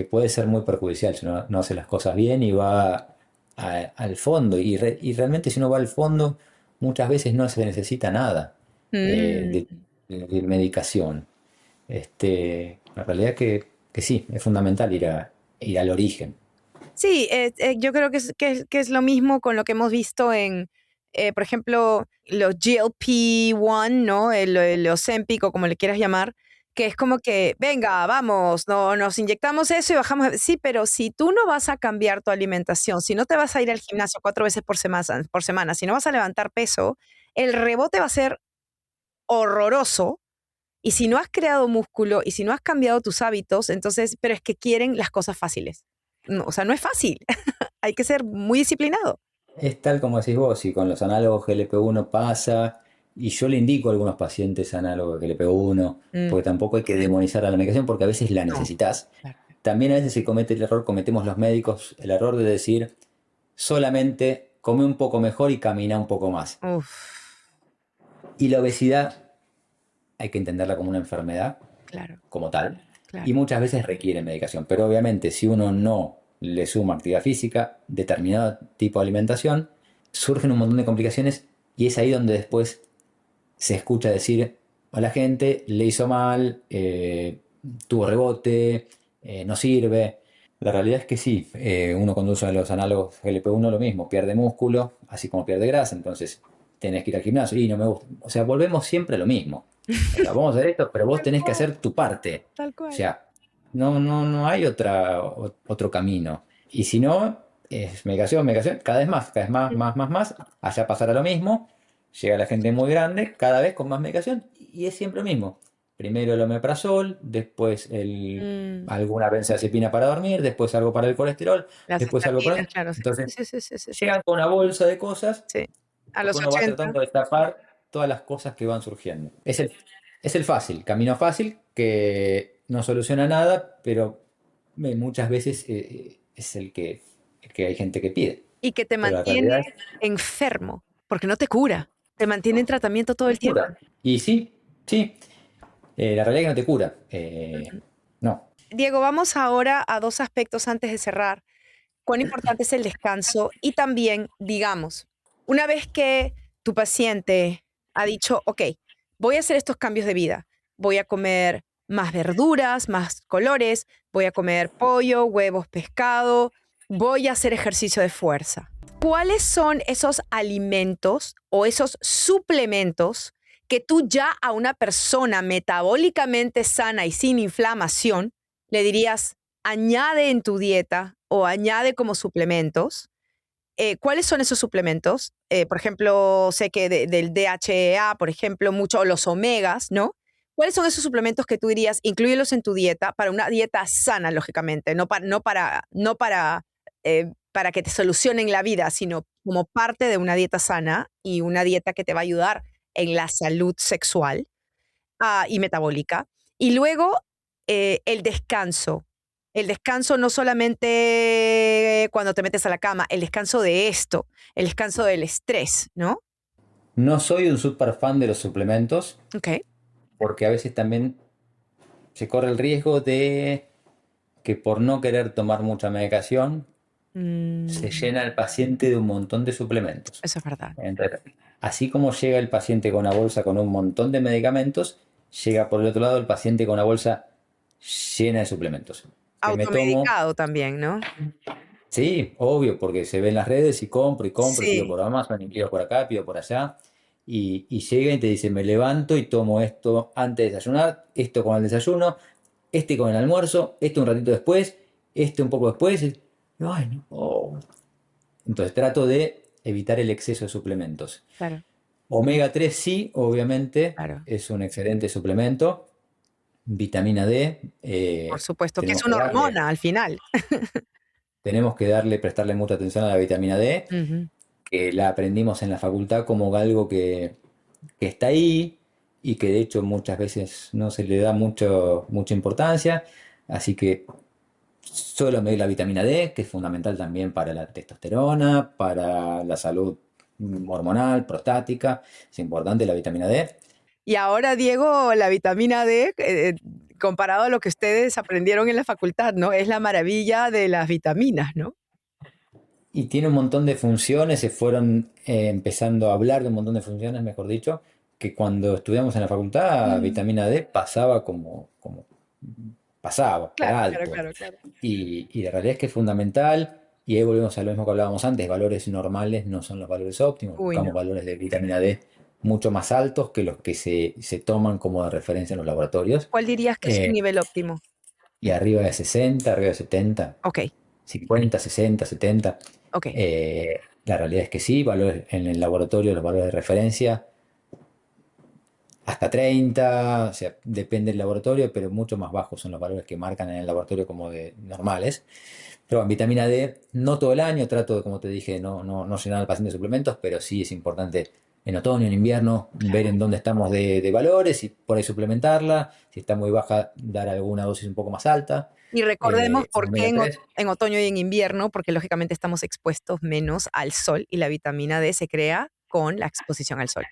puede ser muy perjudicial si uno no hace las cosas bien y va al fondo. Y realmente si uno va al fondo, muchas veces no se necesita nada Mm. de medicación. La realidad es que sí, es fundamental ir al origen. Sí, yo creo que es lo mismo con lo que hemos visto en, por ejemplo, los GLP-1, ¿no? El Ozempic o como le quieras llamar, que es como que, venga, vamos, no, nos inyectamos eso y bajamos. Sí, pero si tú no vas a cambiar tu alimentación, si no te vas a ir al gimnasio 4 veces por semana, si no vas a levantar peso, el rebote va a ser horroroso. Y si no has creado músculo y si no has cambiado tus hábitos, entonces, pero es que quieren las cosas fáciles. No, o sea, no es fácil. Hay que ser muy disciplinado. Es tal como decís vos, y con los análogos GLP-1 pasa, y yo le indico a algunos pacientes análogos de GLP-1, Mm, porque tampoco hay que demonizar a la medicación porque a veces la no, necesitas. claro. También a veces se comete el error, cometemos los médicos el error de decir solamente come un poco mejor y camina un poco más. Uf, Y la obesidad hay que entenderla como una enfermedad, claro, como tal, y claro. muchas veces requiere medicación. Pero obviamente si uno no le suma actividad física, determinado tipo de alimentación, surgen un montón de complicaciones y es ahí donde después se escucha decir a la gente, le hizo mal, tuvo rebote, no sirve. La realidad es que sí, uno cuando usa los análogos GLP-1 lo mismo, pierde músculo, así como pierde grasa, entonces tenés que ir al gimnasio y no me gusta. O sea, volvemos siempre a lo mismo. O sea, vamos a hacer esto, pero vos Tal tenés que cual, hacer tu parte. tal O cual. sea, no hay otro camino. Y si no, es medicación, medicación, cada vez más, Mm, más, más, más. Allá pasará lo mismo. Llega la gente muy grande, cada vez con más medicación, y es siempre lo mismo. Primero el omeprazol, después mm, alguna benzodiazepina para dormir, después algo para el colesterol, las después algo para... estatinas, claro. Sí, Entonces, sí, sí, sí, sí, sí. llegan con una bolsa de cosas Sí. A porque los uno va 80. tratando de tapar todas las cosas que van surgiendo. Es el fácil, camino fácil, que no soluciona nada, pero muchas veces es el que hay gente que pide. Y que te Pero la mantiene realidad es enfermo, porque no te cura. Te mantiene en tratamiento todo que el no tiempo. cura. Y sí, sí, la realidad es que no te cura. No. Diego, vamos ahora a dos aspectos antes de cerrar. Cuán importante es el descanso y también, digamos, una vez que tu paciente ha dicho, ok, voy a hacer estos cambios de vida, voy a comer más verduras, más colores, voy a comer pollo, huevos, pescado, voy a hacer ejercicio de fuerza. ¿Cuáles son esos alimentos o esos suplementos que tú ya a una persona metabólicamente sana y sin inflamación le dirías, añade en tu dieta o añade como suplementos? ¿Cuáles son esos suplementos? Por ejemplo, sé que del DHEA, por ejemplo, mucho, o los omegas, ¿no? ¿Cuáles son esos suplementos que tú dirías, inclúyelos en tu dieta para una dieta sana, lógicamente, no para que te solucionen la vida, sino como parte de una dieta sana y una dieta que te va a ayudar en la salud sexual y metabólica? Y luego el descanso. El descanso no solamente cuando te metes a la cama, el descanso de esto, el descanso del estrés, ¿no? No soy un super fan de los suplementos, Ok. porque a veces también se corre el riesgo de que por no querer tomar mucha medicación, se Mm, llena el paciente de un montón de suplementos. eso es verdad. Entonces, así como llega el paciente con una bolsa con un montón de medicamentos, llega por el otro lado el paciente con una bolsa llena de suplementos. Que me tomo, Automedicado también, ¿no? sí, obvio, porque se ve en las redes y compro, y pido Sí, por Amazon, y pido por acá, pido por allá. Y llega y te dice, me levanto y tomo esto antes de desayunar, esto con el desayuno, este con el almuerzo, este un ratito después, este un poco después. Ay, no. Oh. Entonces trato de evitar el exceso de suplementos. claro, Omega 3 sí, obviamente, claro. es un excelente suplemento. Vitamina D, Por supuesto, que es tenemos que una darle, hormona al final. prestarle mucha atención a la vitamina D, Ujú. que la aprendimos en la facultad como algo que está ahí y que de hecho muchas veces no se le da mucha importancia. Así que solo me doy la vitamina D, que es fundamental también para la testosterona, para la salud hormonal, prostática. Es importante la vitamina D. Y ahora, Diego, la vitamina D, comparado a lo que ustedes aprendieron en la facultad, ¿no? Es la maravilla de las vitaminas, ¿no? Y tiene un montón de funciones, se fueron empezando a hablar de un montón de funciones, mejor dicho, que cuando estudiamos en la facultad, Mm. vitamina D pasaba como pasaba, por Claro, claro, alto. claro, claro. Y la realidad es que es fundamental. Y ahí volvemos a lo mismo que hablábamos antes, valores normales no son los valores óptimos, Uy, no. buscamos valores de vitamina D mucho más altos que los que se toman como de referencia en los laboratorios. ¿Cuál dirías que es un Eh, nivel óptimo? y arriba de 60, arriba de 70, Ok, 50, 60, 70. ok. La realidad es que sí, valores en el laboratorio, los valores de referencia, hasta 30, o sea, depende del laboratorio, pero mucho más bajos son los valores que marcan en el laboratorio como de normales. Pero en vitamina D, no todo el año, trato de, como te dije, no llenar al paciente de suplementos, pero sí es importante en otoño, en invierno, ver en dónde estamos de valores y por ahí suplementarla. Si está muy baja, dar alguna dosis un poco más alta. Y recordemos En por qué omega 3, en otoño y en invierno, porque lógicamente estamos expuestos menos al sol y la vitamina D se crea con la exposición al sol.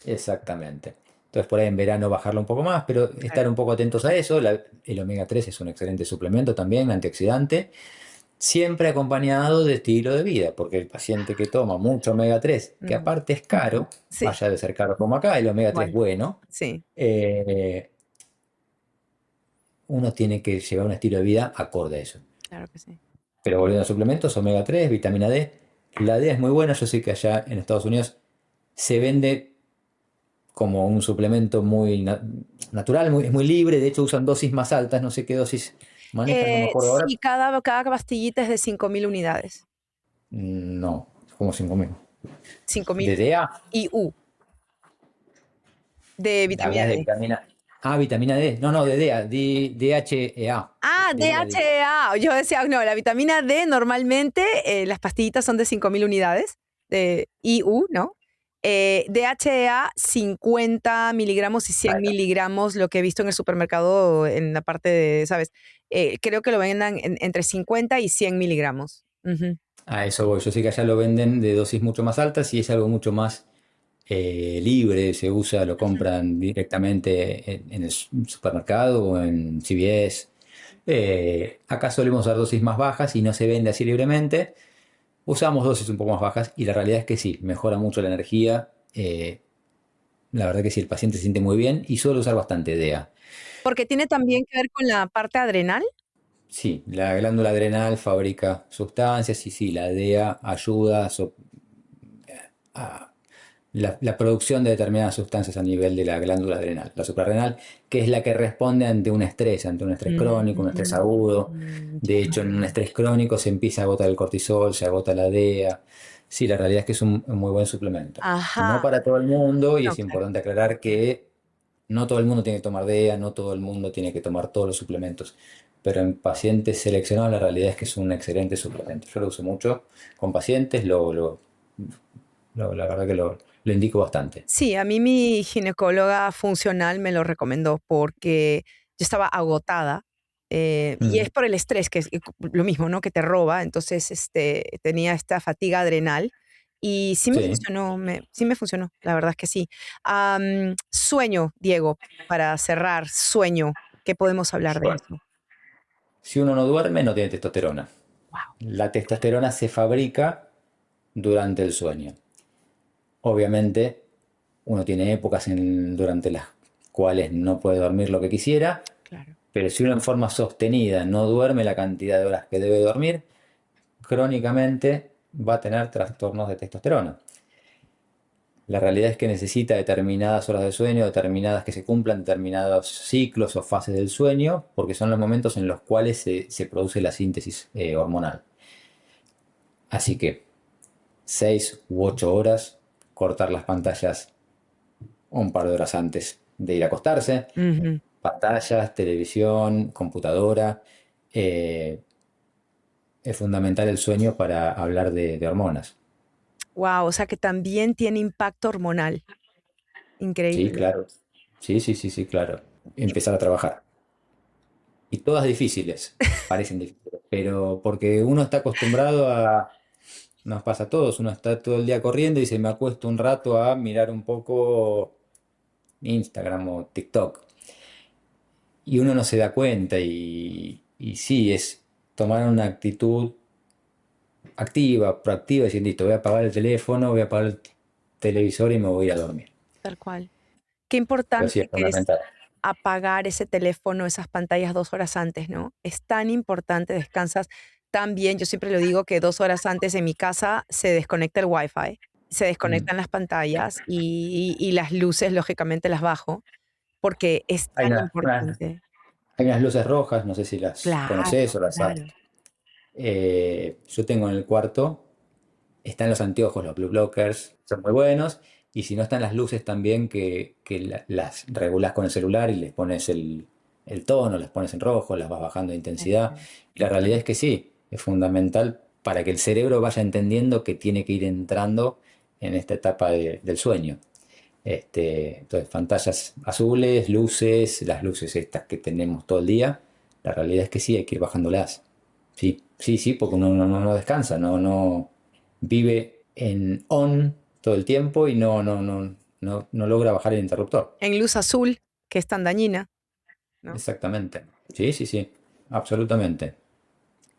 exactamente. Entonces por ahí en verano bajarlo un poco más, pero Claro. estar un poco atentos a eso. El omega 3 es un excelente suplemento también, antioxidante. Siempre acompañado de estilo de vida, porque el paciente que toma mucho omega 3, que Mm, aparte es caro, sí, vaya de ser caro como acá, el omega 3 igual. bueno, Sí, eh, uno tiene que llevar un estilo de vida acorde a eso. claro que sí. Pero volviendo a suplementos, omega 3, vitamina D, la D es muy buena, yo sé que allá en Estados Unidos se vende como un suplemento muy natural, es muy libre, de hecho usan dosis más altas, no sé qué dosis manejan, no me acuerdo ahora. Sí, cada pastillita es de 5.000 unidades. No, como 5.000. 5.000 ¿De DA? IU de vitamina Hablas de D. vitamina. Ah, vitamina D. No, no, de DA, DHEA. Ah, DHEA, digo. DHEA. Yo decía, no, la vitamina D normalmente las pastillitas son de 5.000 unidades de IU, ¿no? DHEA 50 miligramos y 100 Ahí está. miligramos, lo que he visto en el supermercado en la parte de, ¿sabes? Creo que lo vendan entre 50 y 100 miligramos. Ujú. A eso voy. Yo sé que allá lo venden de dosis mucho más altas y es algo mucho más libre. Se usa, lo compran directamente en el supermercado o en CVS. Acá solemos usar dosis más bajas y no se vende así libremente. Usamos dosis un poco más bajas y la realidad es que sí, mejora mucho la energía. La verdad que sí, el paciente se siente muy bien y suele usar bastante DEA. Porque tiene también que ver con la parte adrenal. Sí, la glándula adrenal fabrica sustancias y sí, la DEA ayuda a la producción de determinadas sustancias a nivel de la glándula adrenal. La suprarrenal, que es la que responde ante un estrés crónico, un estrés agudo. De hecho, en un Ya. estrés crónico se empieza a agotar el cortisol, se agota la DEA. Sí, la realidad es que es un muy buen suplemento. Ajá. No para todo el mundo y No, es claro. importante aclarar que no todo el mundo tiene que tomar DEA, no todo el mundo tiene que tomar todos los suplementos, pero en pacientes seleccionados la realidad es que es un excelente suplemento. Yo lo uso mucho con pacientes, la verdad que lo indico bastante. Sí, a mí mi ginecóloga funcional me lo recomendó porque yo estaba agotada y es Ujú. por el estrés, que es lo mismo, ¿no? Que te roba. Entonces, tenía esta fatiga adrenal y sí me Sí. funcionó, sí me funcionó, la verdad es que sí. Sueño, Diego, para cerrar, sueño, ¿qué podemos hablar de Bueno, eso? si uno no duerme, no tiene testosterona. Wow. La testosterona se fabrica durante el sueño. Obviamente, uno tiene épocas durante las cuales no puede dormir lo que quisiera, Claro. pero si uno en forma sostenida no duerme la cantidad de horas que debe dormir, crónicamente va a tener trastornos de testosterona. La realidad es que necesita determinadas horas de sueño, determinadas que se cumplan, determinados ciclos o fases del sueño, porque son los momentos en los cuales se produce la síntesis hormonal. Así que 6 u 8 horas, cortar las pantallas un par de horas antes de ir a acostarse, pantallas, televisión, computadora. eh, es fundamental el sueño para hablar de hormonas. Wow, o sea que también tiene impacto hormonal. Sí, Increíble. claro. Sí, sí, sí, sí, claro. Empezar a trabajar. Y todas difíciles, parecen difíciles, pero porque uno está acostumbrado nos pasa a todos, uno está todo el día corriendo y se me acuesto un rato a mirar un poco Instagram o TikTok. Y uno no se da cuenta y sí, es tomar una actitud activa, proactiva, diciendo, listo, voy a apagar el teléfono, voy a apagar el televisor y me voy a ir a dormir. Tal cual. Qué Pero sí, importante es que es fundamental. apagar ese teléfono, esas pantallas 2 horas antes, ¿no? Es tan importante, descansas tan bien. Yo siempre lo digo que 2 horas antes en mi casa se desconecta el wifi, se Mm. desconectan las pantallas y las luces, lógicamente, las bajo, porque es Hay tan unas importante. hay unas luces rojas, no sé si las Claro, conoces o las sabes. claro. Yo tengo en el cuarto, están los anteojos, los blue blockers, son muy buenos. Y si no están las luces también que las regulas con el celular y les pones el tono, las pones en rojo, las vas bajando de intensidad. Exacto. Y la realidad es que sí, es fundamental para que el cerebro vaya entendiendo que tiene que ir entrando en esta etapa del sueño. Entonces, pantallas azules, luces, las luces estas que tenemos todo el día, la realidad es que sí, hay que ir bajándolas. Sí, sí, sí, porque uno no descansa, no vive en on todo el tiempo y no logra bajar el interruptor. En luz azul, que es tan dañina, ¿no? Exactamente. Sí, sí, sí, absolutamente.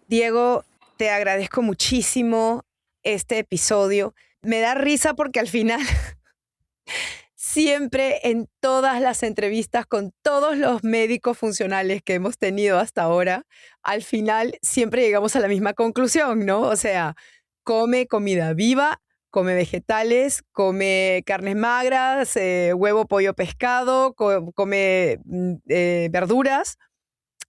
Diego, te agradezco muchísimo este episodio. Me da risa porque al final siempre en todas las entrevistas con todos los médicos funcionales que hemos tenido hasta ahora, al final siempre llegamos a la misma conclusión, ¿no? O sea, come comida viva, come vegetales, come carnes magras, huevo, pollo, pescado, come verduras,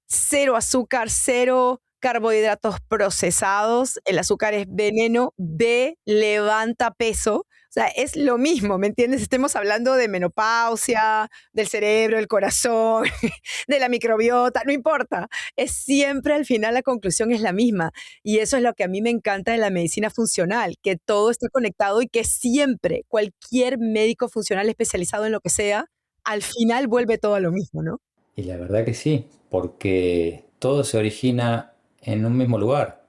cero azúcar, cero carbohidratos procesados, el azúcar es veneno, B levanta peso. O sea, es lo mismo, ¿me entiendes? Estemos hablando de menopausia, del cerebro, del corazón, de la microbiota, no importa. Es siempre al final la conclusión es la misma. Y eso es lo que a mí me encanta de la medicina funcional, que todo está conectado y que siempre cualquier médico funcional especializado en lo que sea, al final vuelve todo a lo mismo, ¿no? Y la verdad que sí, porque todo se origina en un mismo lugar.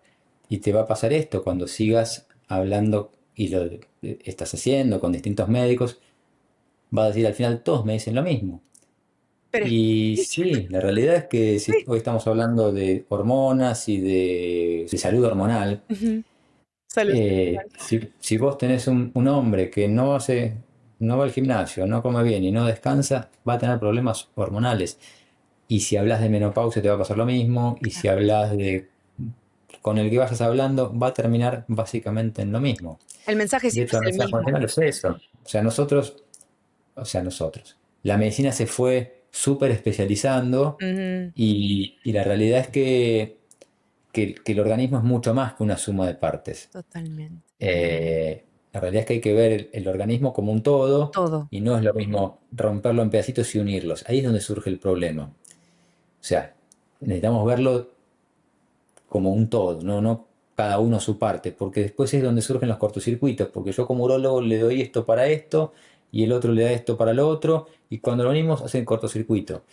Y te va a pasar esto cuando sigas hablando y lo estás haciendo con distintos médicos, va a decir al final todos me dicen lo mismo. Pero es Y sí, la realidad es que si sí. hoy estamos hablando de hormonas y de salud hormonal, Ujú. Salud. si vos tenés un hombre que no va al gimnasio, no come bien y no descansa, va a tener problemas hormonales. Y si hablas de menopausia te va a pasar lo mismo, y si hablas de con el que vayas hablando, va a terminar básicamente en lo mismo. El mensaje De siempre hecho, es el el mensaje mismo. final es eso. O sea, nosotros, la medicina se fue súper especializando Ujú. y la realidad es que el organismo es mucho más que una suma de partes. Totalmente. La realidad es que hay que ver el organismo como un todo Todo. y no es lo mismo romperlo en pedacitos y unirlos. Ahí es donde surge el problema. O sea, necesitamos verlo como un todo, no cada uno su parte, porque después es donde surgen los cortocircuitos, porque yo como urólogo le doy esto para esto y el otro le da esto para lo otro, y cuando lo unimos hacen cortocircuito.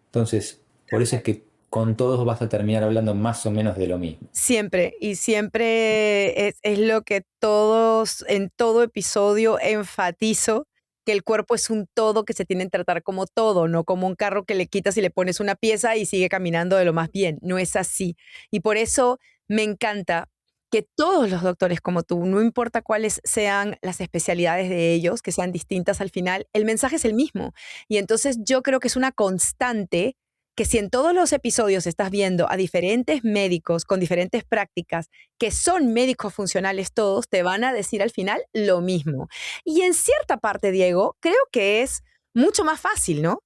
Entonces, por eso es que con todos vas a terminar hablando más o menos de lo mismo. Siempre, y siempre es lo que todos, en todo episodio enfatizo, que el cuerpo es un todo que se tiene que tratar como todo, no como un carro que le quitas y le pones una pieza y sigue caminando de lo más bien. No es así. Y por eso me encanta que todos los doctores como tú, no importa cuáles sean las especialidades de ellos, que sean distintas al final, el mensaje es el mismo. Y entonces yo creo que es una constante que si en todos los episodios estás viendo a diferentes médicos con diferentes prácticas, que son médicos funcionales todos, te van a decir al final lo mismo. Y en cierta parte, Diego, creo que es mucho más fácil, ¿no?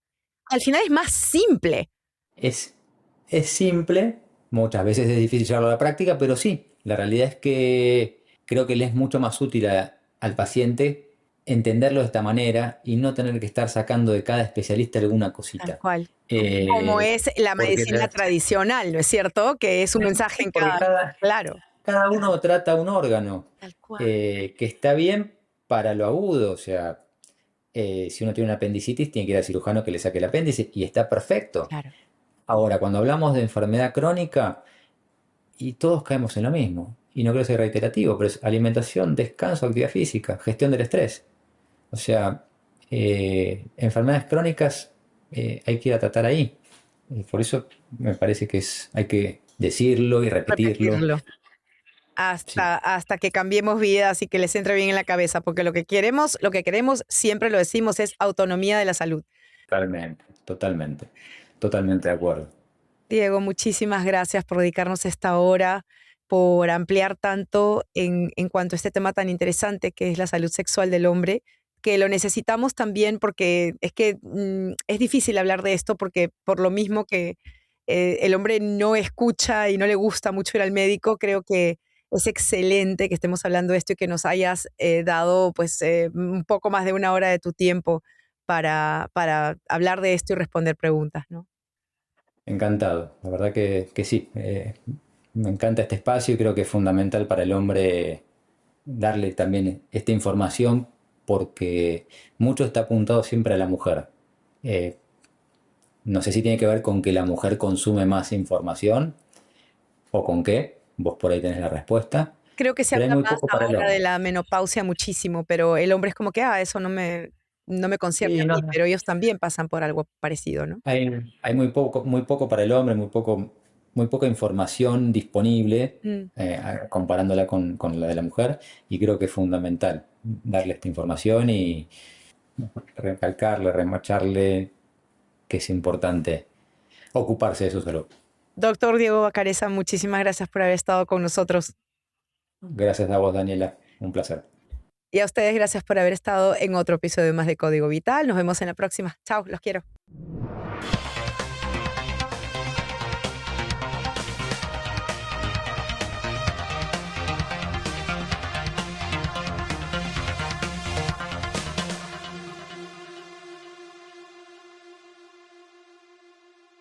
Al final es más simple. Es, es simple, muchas veces es difícil llevarlo a la práctica, pero sí, la realidad es que creo que le es mucho más útil al paciente entenderlo de esta manera y no tener que estar sacando de cada especialista alguna Tal cosita. cual. Como Eh, es la porque, medicina tradicional, ¿no es cierto? Que es un mensaje sí, en porque cada... Claro. cada uno trata un órgano Tal cual. que está bien para lo agudo, o sea, si uno tiene una apendicitis tiene que ir al cirujano que le saque el apéndice y está perfecto. Claro. Ahora, cuando hablamos de enfermedad crónica, y todos caemos en lo mismo, y no quiero ser reiterativo, pero es alimentación, descanso, actividad física, gestión del estrés. O sea, enfermedades crónicas hay que ir a tratar ahí. Y por eso me parece que hay que decirlo y repetirlo. Repetirlo. Sí, Hasta que cambiemos vidas y que les entre bien en la cabeza, porque lo que queremos, siempre lo decimos, es autonomía de la salud. totalmente. totalmente, totalmente de acuerdo. Diego, muchísimas gracias por dedicarnos esta hora, por ampliar tanto en cuanto a este tema tan interesante que es la salud sexual del hombre, que lo necesitamos también porque es que es difícil hablar de esto porque por lo mismo que el hombre no escucha y no le gusta mucho ir al médico, creo que es excelente que estemos hablando de esto y que nos hayas dado pues un poco más de una hora de tu tiempo para hablar de esto y responder preguntas, ¿no? Encantado, la verdad que sí. Me encanta este espacio y creo que es fundamental para el hombre darle también esta información porque mucho está apuntado siempre a la mujer. Eh, no sé si tiene que ver con que la mujer consume más información o con qué, vos por ahí tenés la respuesta, Creo que se pero hay habla muy más poco para el ahora de hombre. la menopausia muchísimo, pero el hombre es como que, eso no me concierne Sí, a no, mí, no. pero ellos también pasan por algo parecido, ¿no? Hay muy poco para el hombre, muy poca información disponible Mm. comparándola con la de la mujer y creo que es fundamental darle esta información y recalcarle, remacharle que es importante ocuparse de su salud. Doctor Diego Bacareza, muchísimas gracias por haber estado con nosotros. Gracias a vos, Daniela. Un placer. Y a ustedes, gracias por haber estado en otro episodio más de Código Vital. Nos vemos en la próxima. Chao, los quiero.